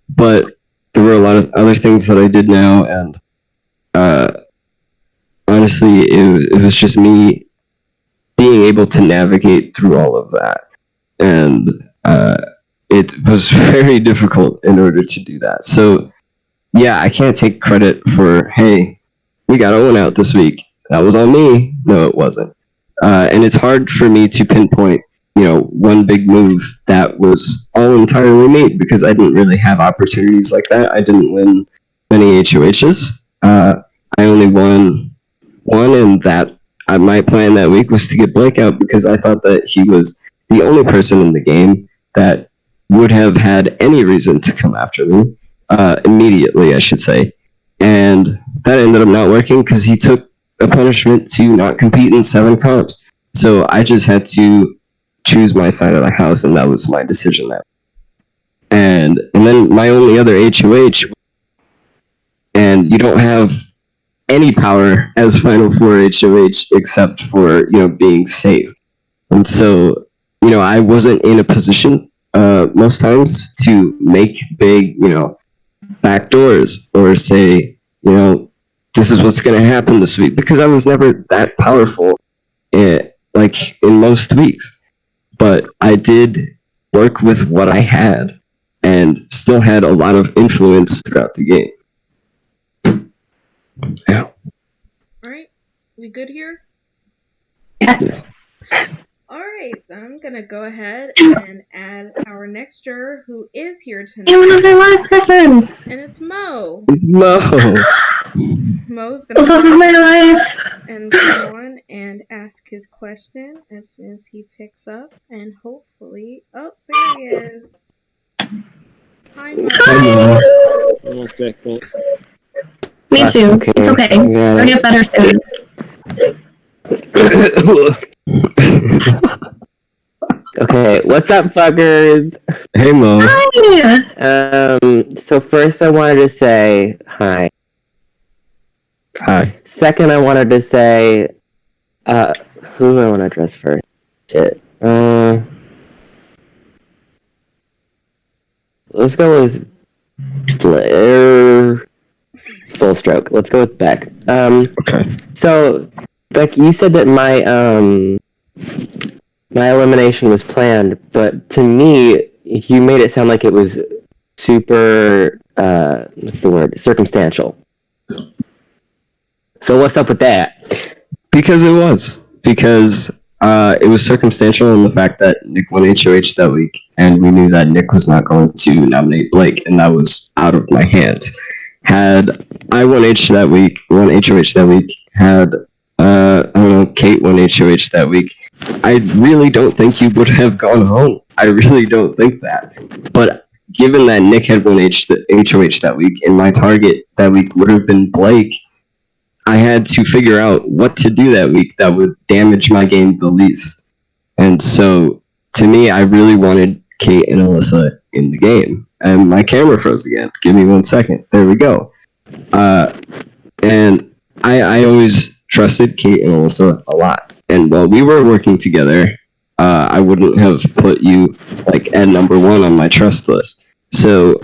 but there were a lot of other things that I did know, and honestly, it was just me being able to navigate through all of that. And it was very difficult in order to do that. So, yeah, I can't take credit for, hey, we got Owen out this week. That was on me. No, it wasn't. And it's hard for me to pinpoint, one big move that was all entirely me, because I didn't really have opportunities like that. I didn't win many HOHs. I only won one, and that my plan that week was to get Blake out because I thought that he was the only person in the game that would have had any reason to come after me immediately, I should say. And that ended up not working because he took a punishment to not compete in 7 comps. So I just had to choose my side of the house, and that was my decision there. And then my only other HOH, and you don't have any power as Final Four HOH except for, being safe. And so, I wasn't in a position most times to make big, backdoors or say, this is what's going to happen this week, because I was never that powerful in most weeks. But I did work with what I had and still had a lot of influence throughout the game. Yeah. Alright, we good here? Yes. Alright, I'm gonna go ahead and add our next juror who is here And tonight, another live person. and it's Mo. It's Mo. Mo's gonna Love of my life. and come on and ask his question as soon as he picks up, and hopefully, oh, there he is. Hi, Mo. Hi, Mo. 1 second. Me too. Okay, It's okay. yeah. I'll get better soon. Okay, what's up, fuckers? Hey, Mo. Hi. So first I wanted to say hi. Hi. Second, I wanted to say, who do I want to address first? Shit. Let's go with Blair. Full stroke. Let's go with Beck. Okay. So, Beck, you said that my elimination was planned, but to me, you made it sound like it was super, what's the word? Circumstantial. So what's up with that? Because it was. Because it was circumstantial in the fact that Nick won HOH that week, and we knew that Nick was not going to nominate Blake, and that was out of my hands. Had I won HOH that week, had, Kate won HOH that week, I really don't think you would have gone home. I really don't think that. But given that Nick had won HOH that week, and my target that week would have been Blake, I had to figure out what to do that week that would damage my game the least. And so, to me, I really wanted Kate and Alyssa in the game. And my camera froze again. Give me 1 second. There we go. And I always trusted Kate and Alyssa a lot. And while we were working together, I wouldn't have put you at number 1 on my trust list. So,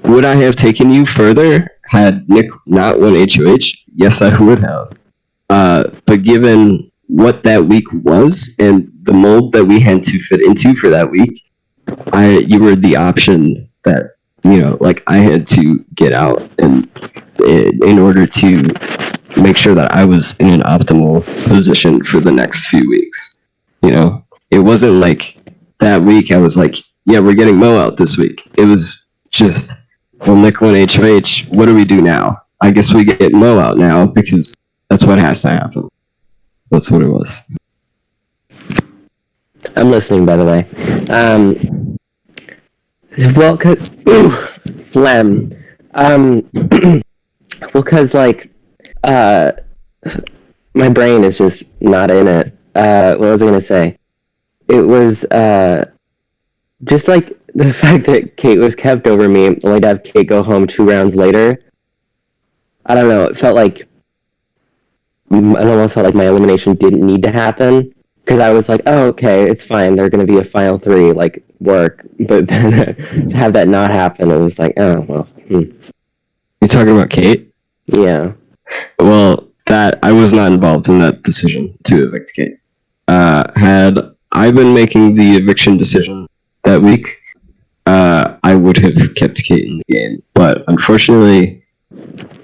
would I have taken you further had Nick not won HOH? Yes, I would have. But given what that week was and the mold that we had to fit into for that week, you were the option that I had to get out, and in order to make sure that I was in an optimal position for the next few weeks. It wasn't like that week I was like, yeah, we're getting Mo out this week. It was just, well, Nick won HOH. What do we do now? I guess we get Mo out now because that's what has to happen. That's what it was. I'm listening, by the way. Well, cause phlegm. Well, cause my brain is just not in it. What was I gonna say? it was just like the fact that Kate was kept over me, only to have Kate go home 2 rounds later. I don't know. It felt like it almost felt like my elimination didn't need to happen because I was like, oh, okay, it's fine. They're going to be a final 3, like work. But then to have that not happen, it was like, oh well. You talking about Kate? Yeah. Well, that I was not involved in that decision to evict Kate. Had I been making the eviction decision that week, I would have kept Kate in the game. But unfortunately,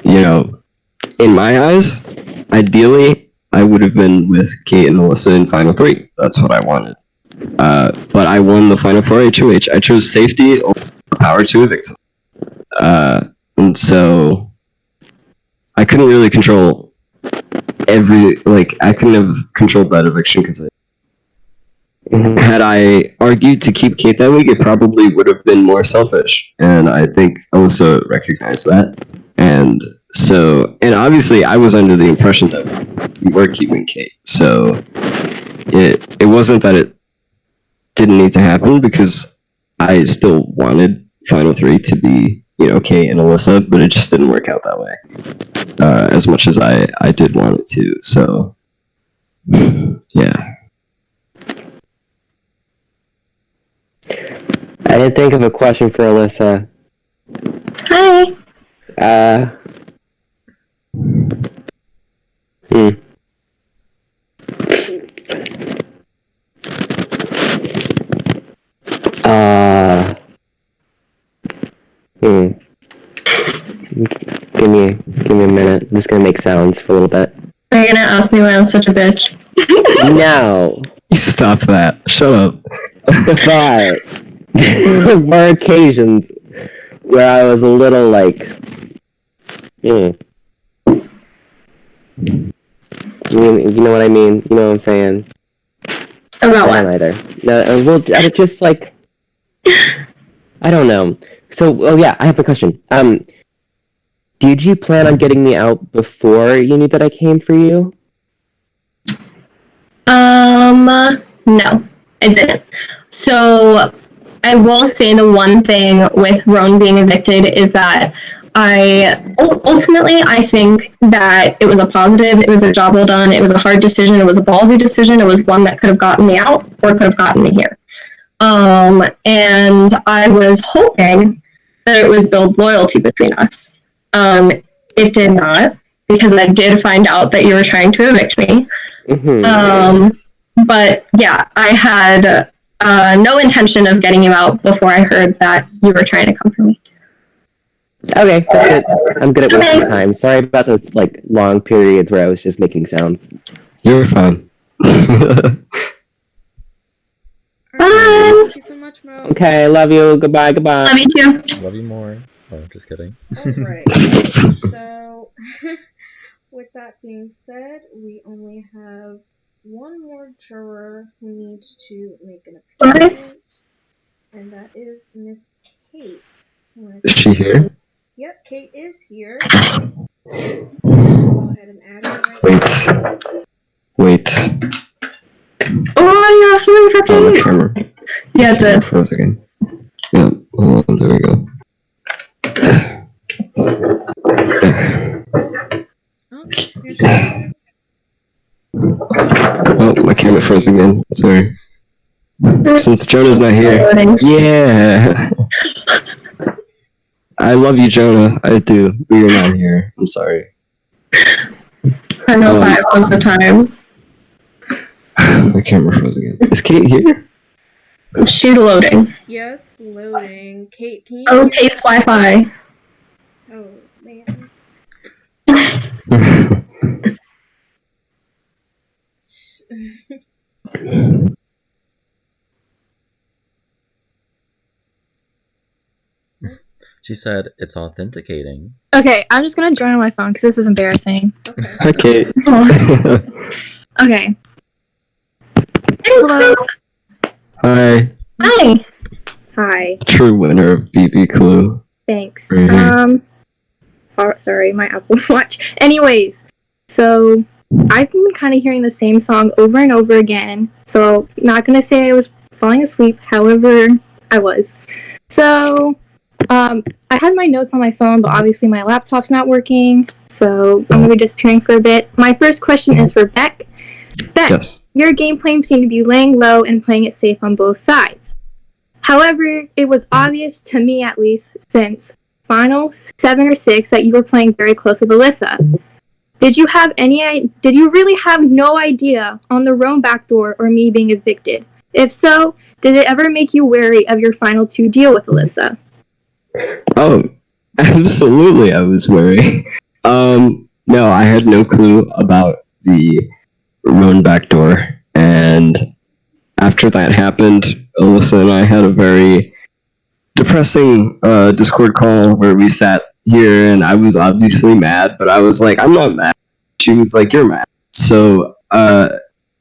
in my eyes, ideally, I would have been with Kate and Alyssa in Final 3. That's what I wanted. But I won the Final 4 HOH. I chose safety over power to evict. And so I couldn't really control I couldn't have controlled that eviction because had I argued to keep Kate that week, it probably would have been more selfish. And I think Alyssa recognized that. And obviously I was under the impression that we were keeping Kate. So it wasn't that it didn't need to happen because I still wanted Final 3 to be, Kate and Alyssa, but it just didn't work out that way. As much as I did want it to. So yeah. I didn't think of a question for Alyssa. Hi. Give me a minute. I'm just gonna make sounds for a little bit. Are you gonna ask me why I'm such a bitch? No. Stop that. Shut up. But there were occasions where I was a little like, you know what I mean? You know what I'm saying? About I don't what? either. No, well, I just like, I don't know. So, yeah, I have a question. Did you plan on getting me out before you knew that I came for you? No, I didn't. So, I will say the one thing with Roan being evicted is that ultimately, I think that it was a positive, it was a job well done, it was a hard decision, it was a ballsy decision, it was one that could have gotten me out or could have gotten me here. And I was hoping that it would build loyalty between us. It did not, because I did find out that you were trying to evict me. But yeah, I had no intention of getting you out before I heard that you were trying to come for me. Okay, good. I'm good at wasting time. Sorry about those like long periods where I was just making sounds. You're fine. Bye. Thank you so much, Mo. Okay, love you. Goodbye, goodbye. Love you too. Love you more. Oh, just kidding. Alright, so with that being said, we only have one more juror who needs to make an appearance, and that is Miss Kate. Is she here? Yep, Kate is here. Go ahead and add her right now. Wait. Oh, you asked me for Oh, the Kate. camera. Yeah, it's it. Froze again. Yeah, hold on, there we go. Oh, here she is. Oh, my camera froze again. Sorry. Since Jonah's not here. Loading. Yeah. I love you, Jonah. I do. But you're not here. I'm sorry. I know 5 was the time. My camera froze again. Is Kate here? She's loading. Yeah, it's loading. Kate, can you Oh, hear Kate's me? Wi-Fi. Oh, man. She said it's authenticating. Okay, I'm just gonna join on my phone because this is embarrassing. Okay. Hi, Kate. Okay. Hello. Hi. Hi. Hi. True winner of BB Clue. Thanks. Mhm. Oh, sorry, my Apple Watch. Anyways, so I've been kind of hearing the same song over and over again. So, not gonna say I was falling asleep. However, I was. So, I had my notes on my phone, but obviously my laptop's not working. So, I'm gonna be disappearing for a bit. My first question is for Beck. Beck, Yes. your game plan seemed to be laying low and playing it safe on both sides. However, it was obvious to me, at least, since final 7 or 6, that you were playing very close with Alyssa. Did you really have no idea on the Rome backdoor or me being evicted? If so, did it ever make you wary of your final 2 deal with Alyssa? Oh, absolutely, I was worried. No, I had no clue about the Roan backdoor, and after that happened, Alyssa and I had a very depressing Discord call where we sat here, and I was obviously mad, but I was like, I'm not mad. She was like, you're mad. So,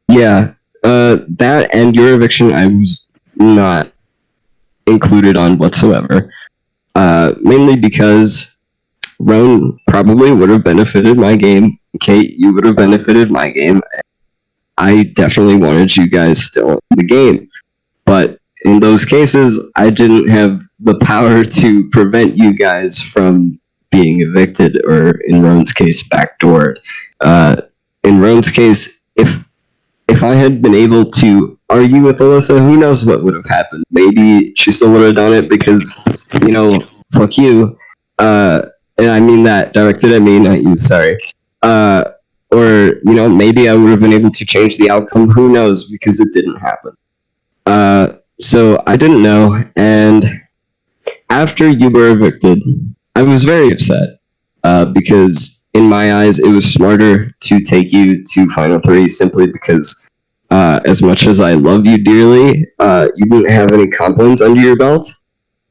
yeah, that and your eviction, I was not included on whatsoever. Mainly because Roan probably would have benefited my game. Kate, you would have benefited my game. I definitely wanted you guys still in the game. But in those cases, I didn't have the power to prevent you guys from being evicted, or in Roan's case, backdoored. In Roan's case, if I had been able to argue with Alyssa, who knows what would have happened. Maybe she still would have done it because, fuck you. And I mean that directed at me, not you, sorry. Or, maybe I would have been able to change the outcome, who knows, because it didn't happen. So I didn't know, and after you were evicted, I was very upset, because in my eyes, it was smarter to take you to Final 3 simply because, as much as I love you dearly, you didn't have any comp wins under your belt.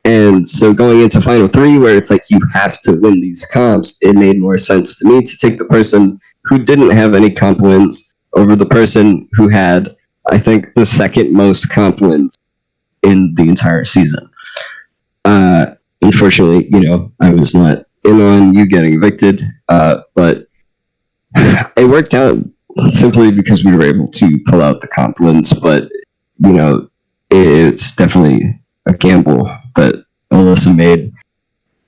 And so going into Final 3, where it's like you have to win these comps, it made more sense to me to take the person who didn't have any comp wins over the person who had, I think, the second most comp wins in the entire season. Unfortunately, I was not in on you getting evicted, but it worked out simply because we were able to pull out the comp wins, but, it's definitely a gamble that Alyssa made.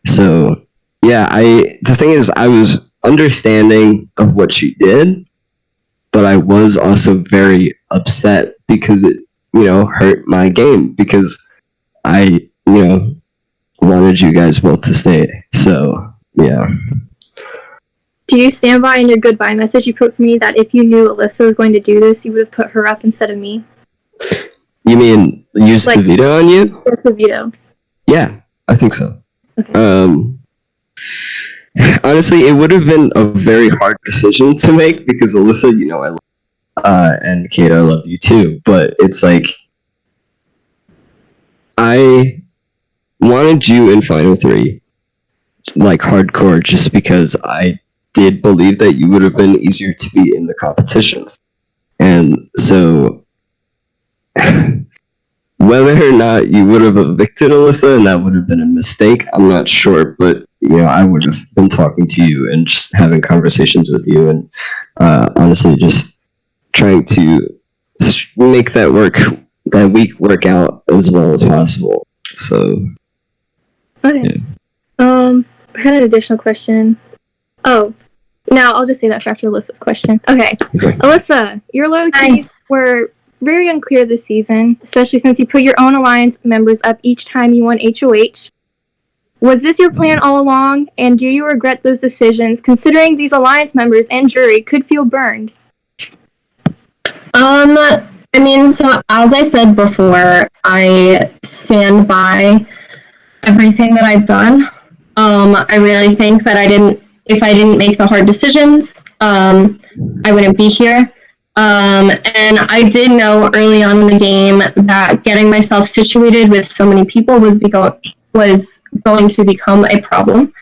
So, yeah, the thing is, I was understanding of what she did, but I was also very upset because it, hurt my game, because I, wanted you guys both to stay. So, yeah. Do you stand by in your goodbye message you put for me that if you knew Alyssa was going to do this, you would have put her up instead of me? You mean use the veto on you? Yes, the veto. Yeah, I think so. Okay. Honestly, it would have been a very hard decision to make because Alyssa, I love, and Kate, I love you too. But it's like I wanted you in Final 3, like hardcore, just because I did believe that you would have been easier to be in the competitions, and so. Whether or not you would have evicted Alyssa and that would have been a mistake, I'm not sure, but I would have been talking to you and just having conversations with you and honestly just trying to make that week work out as well as possible. So Okay. yeah. I had an additional question. Oh, now I'll just say that for after Alyssa's question. Okay. Alyssa, your loyalties were very unclear this season, especially since you put your own alliance members up each time you won HOH. Was this your plan all along, and do you regret those decisions, considering these alliance members and jury could feel burned? So as I said before, I stand by everything that I've done. I really think that if I didn't make the hard decisions, I wouldn't be here. And I did know early on in the game that getting myself situated with so many people was going to become a problem.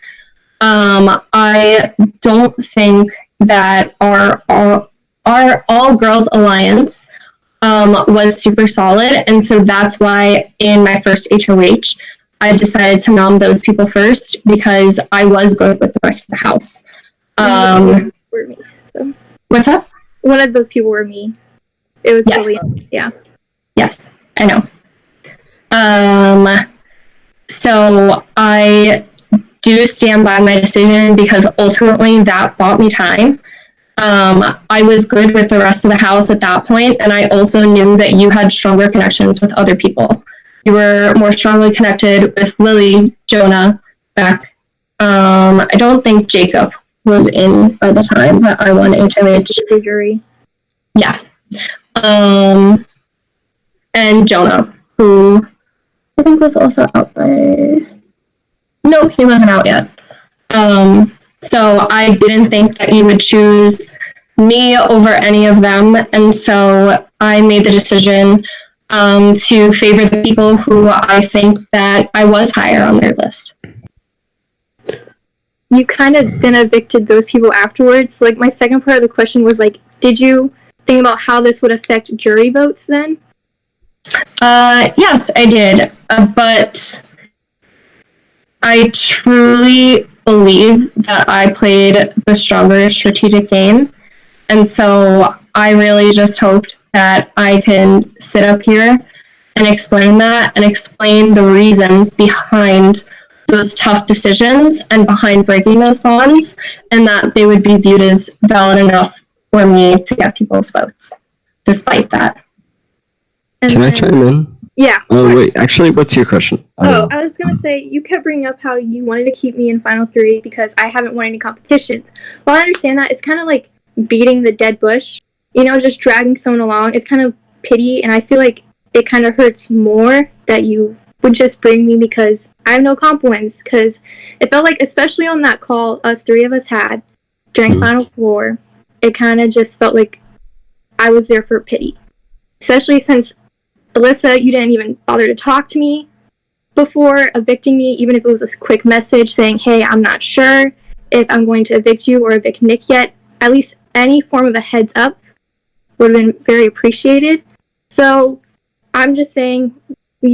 I don't think that our all girls alliance was super solid, and so that's why in my first HOH I decided to nom those people first because I was good with the rest of the house. What's up? One of those people were me. It was Yes. totally, yeah. Yes, I know. So I do stand by my decision because ultimately that bought me time. I was good with the rest of the house at that point, and I also knew that you had stronger connections with other people. You were more strongly connected with Lily, Jonah, Beck. I don't think Jacob was in by the time that I won HMH. The jury. Yeah. And Jonah, who I think was also out by... No, he wasn't out yet. So I didn't think that you would choose me over any of them, and so I made the decision to favor the people who I think that I was higher on their list. You kind of then evicted those people afterwards. Like, my second part of the question was, like, did you think about how this would affect jury votes then? Yes, I did, but I truly believe that I played the stronger strategic game, and so I really just hoped that I can sit up here and explain that and explain the reasons behind those tough decisions and behind breaking those bonds, and that they would be viewed as valid enough for me to get people's votes, despite that. And Can I then- chime in? Yeah. Oh, wait. Actually, what's your question? Oh, I was gonna say, you kept bringing up how you wanted to keep me in Final 3 because I haven't won any competitions. While I understand that, it's kind of like beating the dead bush. You know, just dragging someone along. It's kind of pity, and I feel like it kind of hurts more that you would just bring me because I have no comp wins. Because it felt like, especially on that call us three of us had during Final 4, it kind of just felt like I was there for pity. Especially since, Alyssa, you didn't even bother to talk to me before evicting me, even if it was a quick message saying, hey, I'm not sure if I'm going to evict you or evict Nick yet. At least any form of a heads up would have been very appreciated. So I'm just saying,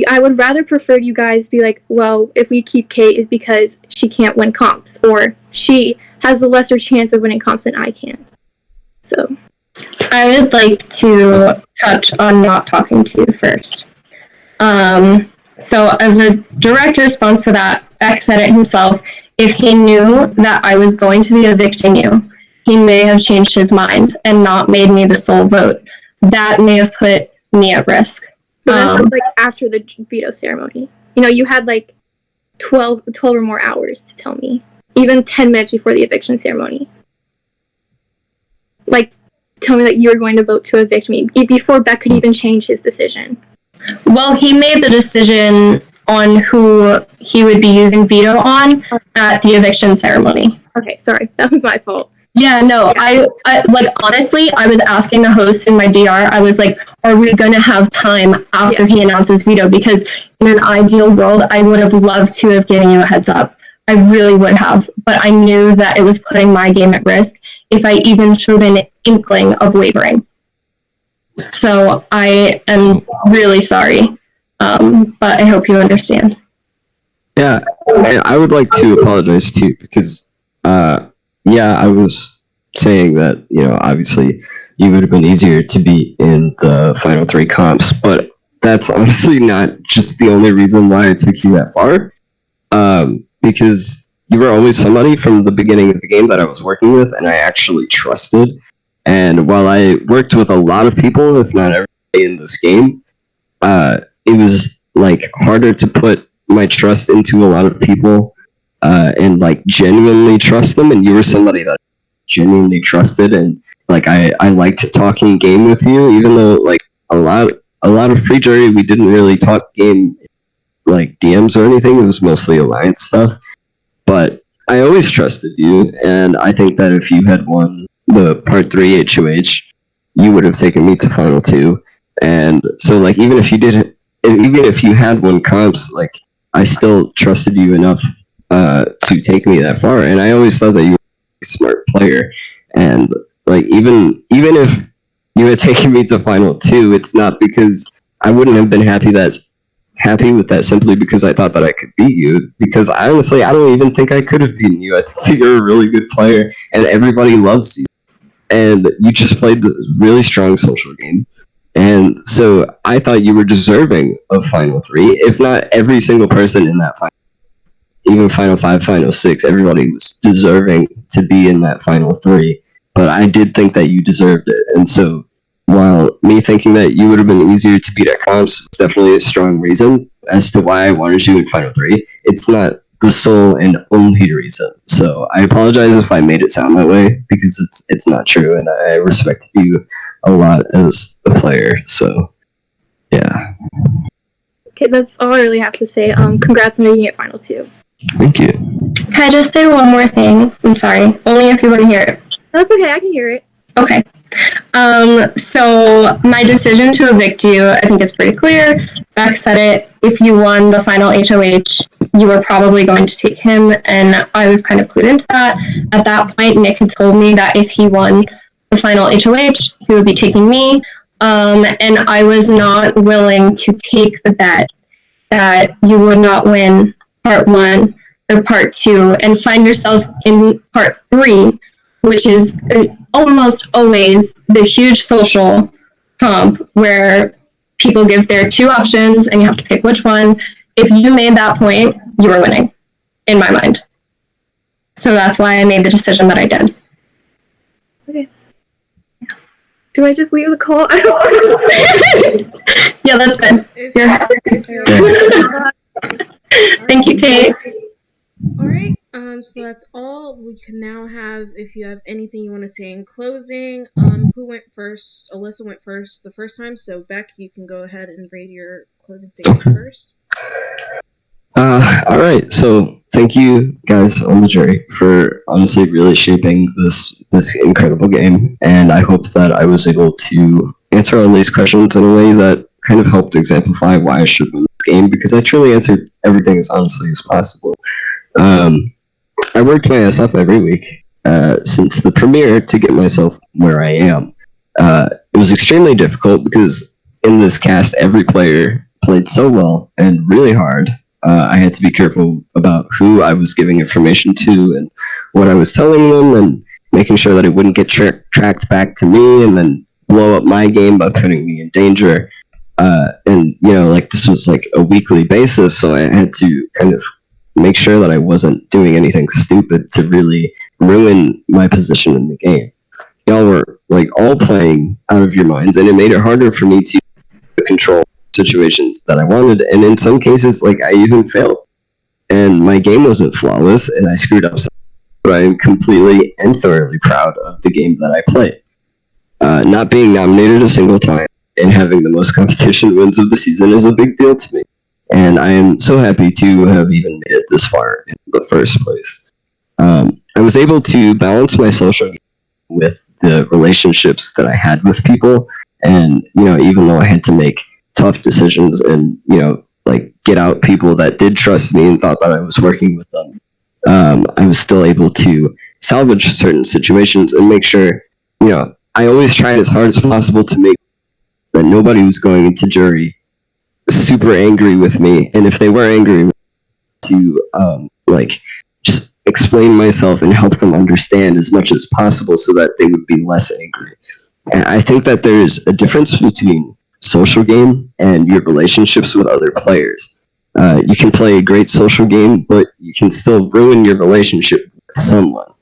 I would rather prefer you guys be like, well, if we keep Kate, it's because she can't win comps, or she has a lesser chance of winning comps than I can. So I would like to touch on not talking to you first. So as a direct response to that, Beck said it himself, if he knew that I was going to be evicting you, he may have changed his mind and not made me the sole vote. That may have put me at risk. But that's like after the veto ceremony. You know, you had like 12 or more hours to tell me. Even 10 minutes before the eviction ceremony. Like, tell me that you were going to vote to evict me before Beck could even change his decision. Well, he made the decision on who he would be using veto on at the eviction ceremony. Okay, sorry. That was my fault. Yeah, no, I like, honestly, I was asking the host in my DR, I was like, are we going to have time after he announces veto? Because in an ideal world, I would have loved to have given you a heads up. I really would have, but I knew that it was putting my game at risk if I even showed an inkling of wavering. So I am really sorry, but I hope you understand. Yeah, I would like to apologize too, because yeah, I was saying that, you know, obviously you would have been easier to be in the final 3 comps, but that's honestly not just the only reason why I took you that far. Because you were always somebody from the beginning of the game that I was working with and I actually trusted. And while I worked with a lot of people, if not everybody in this game, it was like harder to put my trust into a lot of people and like genuinely trust them. And you were somebody that I genuinely trusted, and like I liked talking game with you, even though like a lot of pre-jury we didn't really talk game like DMs or anything. It was mostly alliance stuff, but I always trusted you, and I think that if you had won the part 3 HOH, you would have taken me to final 2. And so like even if you had won comps, like I still trusted you enough to take me that far. And I always thought that you were a smart player, and like even if you had taken me to final 2, it's not because I wouldn't have been happy with that simply because I thought that I could beat you, because honestly I don't even think I could have beaten you. I think you're a really good player and everybody loves you. and you just played the really strong social game. And so I thought you were deserving of Final 3, if not every single person in that final, even Final 5, Final 6, everybody was deserving to be in that Final 3. But I did think that you deserved it. And so while me thinking that you would have been easier to beat at comps was definitely a strong reason as to why I wanted you in Final 3, it's not the sole and only reason. So I apologize if I made it sound that way, because it's not true, and I respect you a lot as a player. So yeah. Okay, that's all I really have to say. Congrats on making it Final 2. Thank you. Can I just say one more thing? I'm sorry. Only if you want to hear it. That's okay, I can hear it. Okay. So my decision to evict you, I think is pretty clear. Beck said it. If you won the final HOH, you were probably going to take him, and I was kind of clued into that. At that point, Nick had told me that if he won the final HOH, he would be taking me, and I was not willing to take the bet that you would not win part 1 or part 2 and find yourself in part 3, which is almost always the huge social comp where people give their 2 options and you have to pick which one. If you made that point, you were winning, in my mind. So that's why I made the decision that I did. Okay. Do I just leave the call? I don't know. Yeah, that's good. If you're Thank you, Kate. Alright, so that's all. We can now have, if you have anything you want to say in closing. Who went first? Alyssa went first the first time, so Beck, you can go ahead and read your closing statement first. All right. So thank you guys on the jury for honestly really shaping this incredible game, and I hope that I was able to answer all these questions in a way that kind of helped exemplify why I should win this game, because I truly answered everything as honestly as possible. I worked my ass off every week since the premiere to get myself where I am. It was extremely difficult because in this cast, every player played so well and really hard. I had to be careful about who I was giving information to and what I was telling them, and making sure that it wouldn't get tracked back to me and then blow up my game by putting me in danger. And, you know, like, this was like a weekly basis, so I had to kind of make sure that I wasn't doing anything stupid to really ruin my position in the game. Y'all were, like, all playing out of your minds, and it made it harder for me to control situations that I wanted, and in some cases, like, I even failed. And my game wasn't flawless, and I screwed up, but I am completely and thoroughly proud of the game that I played. Not being nominated a single time and having the most competition wins of the season is a big deal to me. And I am so happy to have even made it this far in the first place. I was able to balance my social game with the relationships that I had with people, and, you know, even though I had to make tough decisions and, you know, like, get out people that did trust me and thought that I was working with them, I was still able to salvage certain situations and make sure, you know, I always tried as hard as possible to make that nobody was going into jury super angry with me, and if they were angry, to like, just explain myself and help them understand as much as possible so that they would be less angry. And I think that there's a difference between social game and your relationships with other players. You can play a great social game, but you can still ruin your relationship with someone.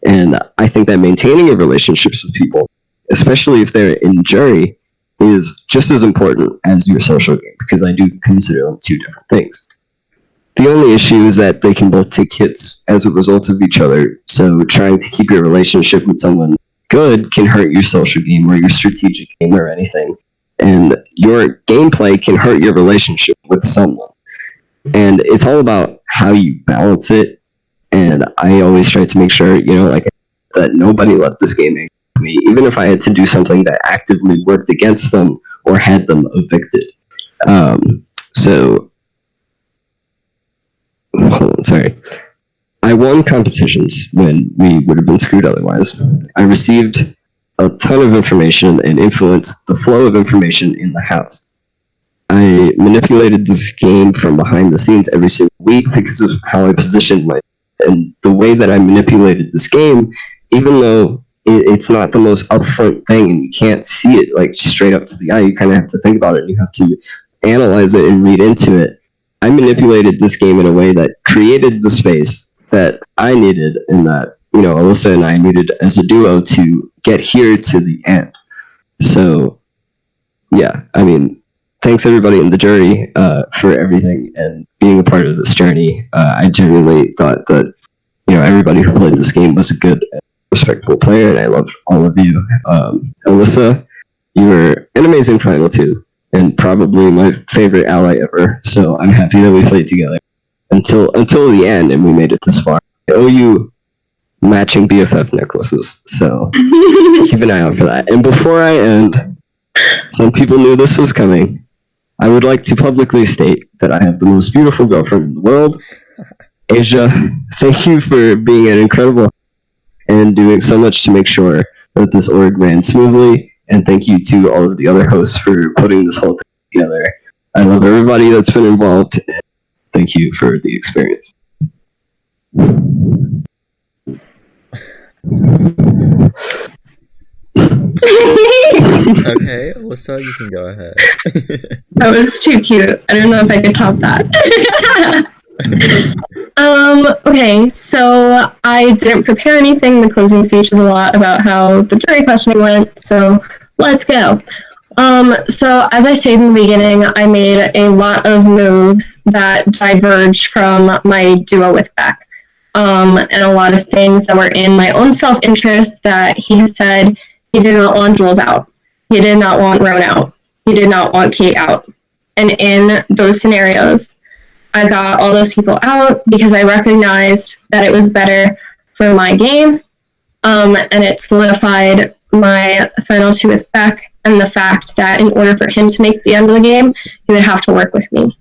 And I think that maintaining your relationships with people, especially if they're in jury, is just as important as your social game, because I do consider them 2 different things. The only issue is that they can both take hits as a result of each other, so trying to keep your relationship with someone good can hurt your social game or your strategic game or anything, and your gameplay can hurt your relationship with someone. And it's all about how you balance it, and I always try to make sure, you know, like, that nobody left this game angry with me, even if I had to do something that actively worked against them or had them evicted. Sorry. I won competitions when we would have been screwed otherwise. I received a ton of information and influenced the flow of information in the house. I manipulated this game from behind the scenes every single week because of how I positioned myself. And the way that I manipulated this game, even though it's not the most upfront thing, and you can't see it like straight up to the eye. You kind of have to think about it, and you have to analyze it and read into it. I manipulated this game in a way that created the space that I needed, and that, you know, Alyssa and I needed as a duo to get here to the end. So, yeah, I mean, thanks everybody in the jury for everything and being a part of this journey. I genuinely thought that, you know, everybody who played this game was a good, respectable player, and I love all of you. Alyssa, you were an amazing final two, and probably my favorite ally ever. So I'm happy that we played together until the end, and we made it this far. I owe you matching BFF necklaces, so keep an eye out for that. And before I end, some people knew this was coming. I would like to publicly state that I have the most beautiful girlfriend in the world, Asia. Thank you for being an incredible and doing so much to make sure that this org ran smoothly. And thank you to all of the other hosts for putting this whole thing together. I love everybody that's been involved. And thank you for the experience. Okay, Alyssa, you can go ahead. That was too cute. I don't know if I could top that. Okay, so I didn't prepare anything. The closing speech is a lot about how the jury questioning went, so let's go. So as I stated in the beginning, I made a lot of moves that diverged from my duo with Beck. And a lot of things that were in my own self-interest that he has said he did not want Jules out. He did not want Roan out. He did not want Kate out. And in those scenarios, I got all those people out because I recognized that it was better for my game, and it solidified my final two with Beck and the fact that in order for him to make the end of the game, he would have to work with me.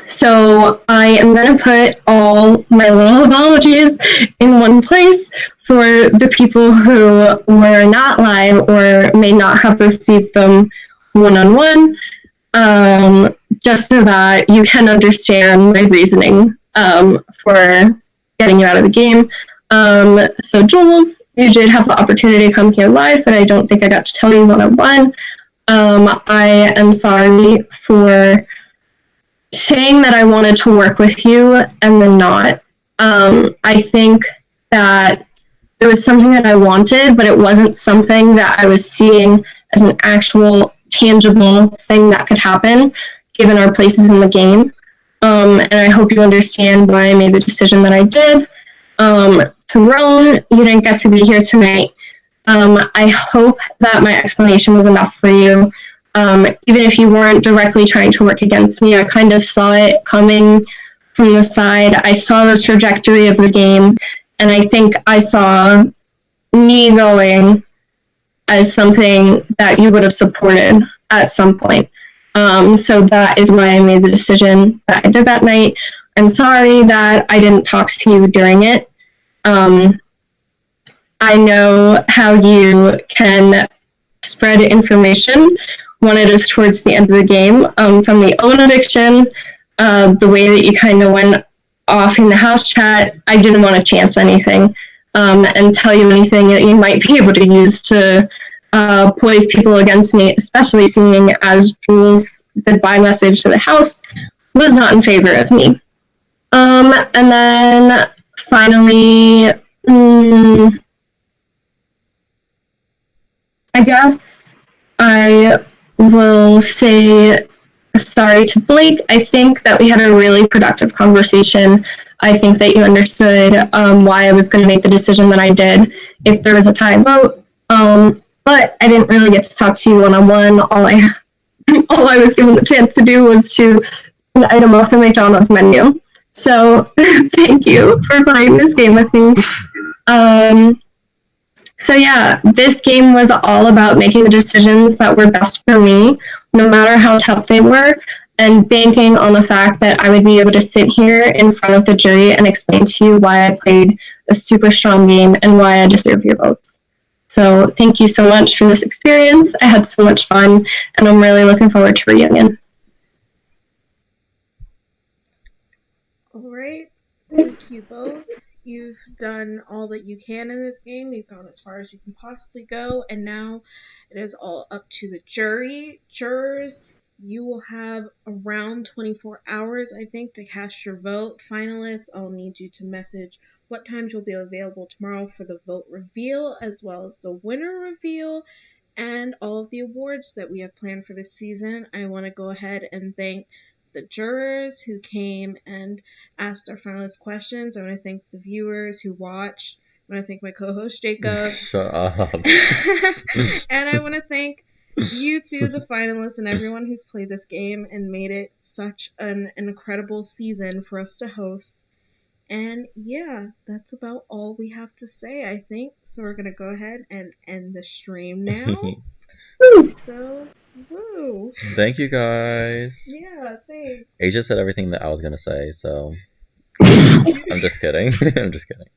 So I am going to put all my little apologies in one place for the people who were not live or may not have received them one-on-one. Just so that you can understand my reasoning for getting you out of the game. So Jules, you did have the opportunity to come here live, but I don't think I got to tell you one-on-one. I am sorry for saying that I wanted to work with you and then not. I think that it was something that I wanted, but it wasn't something that I was seeing as an actual tangible thing that could happen given our places in the game. And I hope you understand why I made the decision that I did. To Roan, you didn't get to be here tonight. I hope that my explanation was enough for you. Even if you weren't directly trying to work against me, I kind of saw it coming from the side. I saw the trajectory of the game, and I think I saw me going as something that you would have supported at some point. So that is why I made the decision that I did that night. I'm sorry that I didn't talk to you during it. I know how you can spread information when it is towards the end of the game. From the own eviction, the way that you kind of went off in the house chat, I didn't want to chance anything and tell you anything that you might be able to use to poise people against me, especially seeing as Jules' goodbye message to the house was not in favor of me. And then finally, I guess I will say sorry to Blake. I think that we had a really productive conversation. I think that you understood why I was going to make the decision that I did if there was a tie vote. But I didn't really get to talk to you one-on-one. All I was given the chance to do was to an item off the McDonald's menu. So thank you for playing this game with me. So yeah, this game was all about making the decisions that were best for me, no matter how tough they were, and banking on the fact that I would be able to sit here in front of the jury and explain to you why I played a super strong game and why I deserve your votes. So thank you so much for this experience. I had so much fun, and I'm really looking forward to reunion. Alright, thank you both. you've done all that you can in this game. You've gone as far as you can possibly go, and now it is all up to the jurors. You will have around 24 hours, I think, to cast your vote. Finalists, I'll need you to message what times you'll be available tomorrow for the vote reveal, as well as the winner reveal, and all of the awards that we have planned for this season. I want to go ahead and thank the jurors who came and asked our finalist questions. I want to thank the viewers who watched. I want to thank my co-host Jacob. Shut up. And I want to thank you two, the finalists, and everyone who's played this game and made it such an incredible season for us to host. And yeah, that's about all we have to say, I think. So we're gonna go ahead and end the stream now. So, woo! Thank you guys. Yeah, thanks. Asia said everything that I was gonna say, so I'm just kidding. I'm just kidding.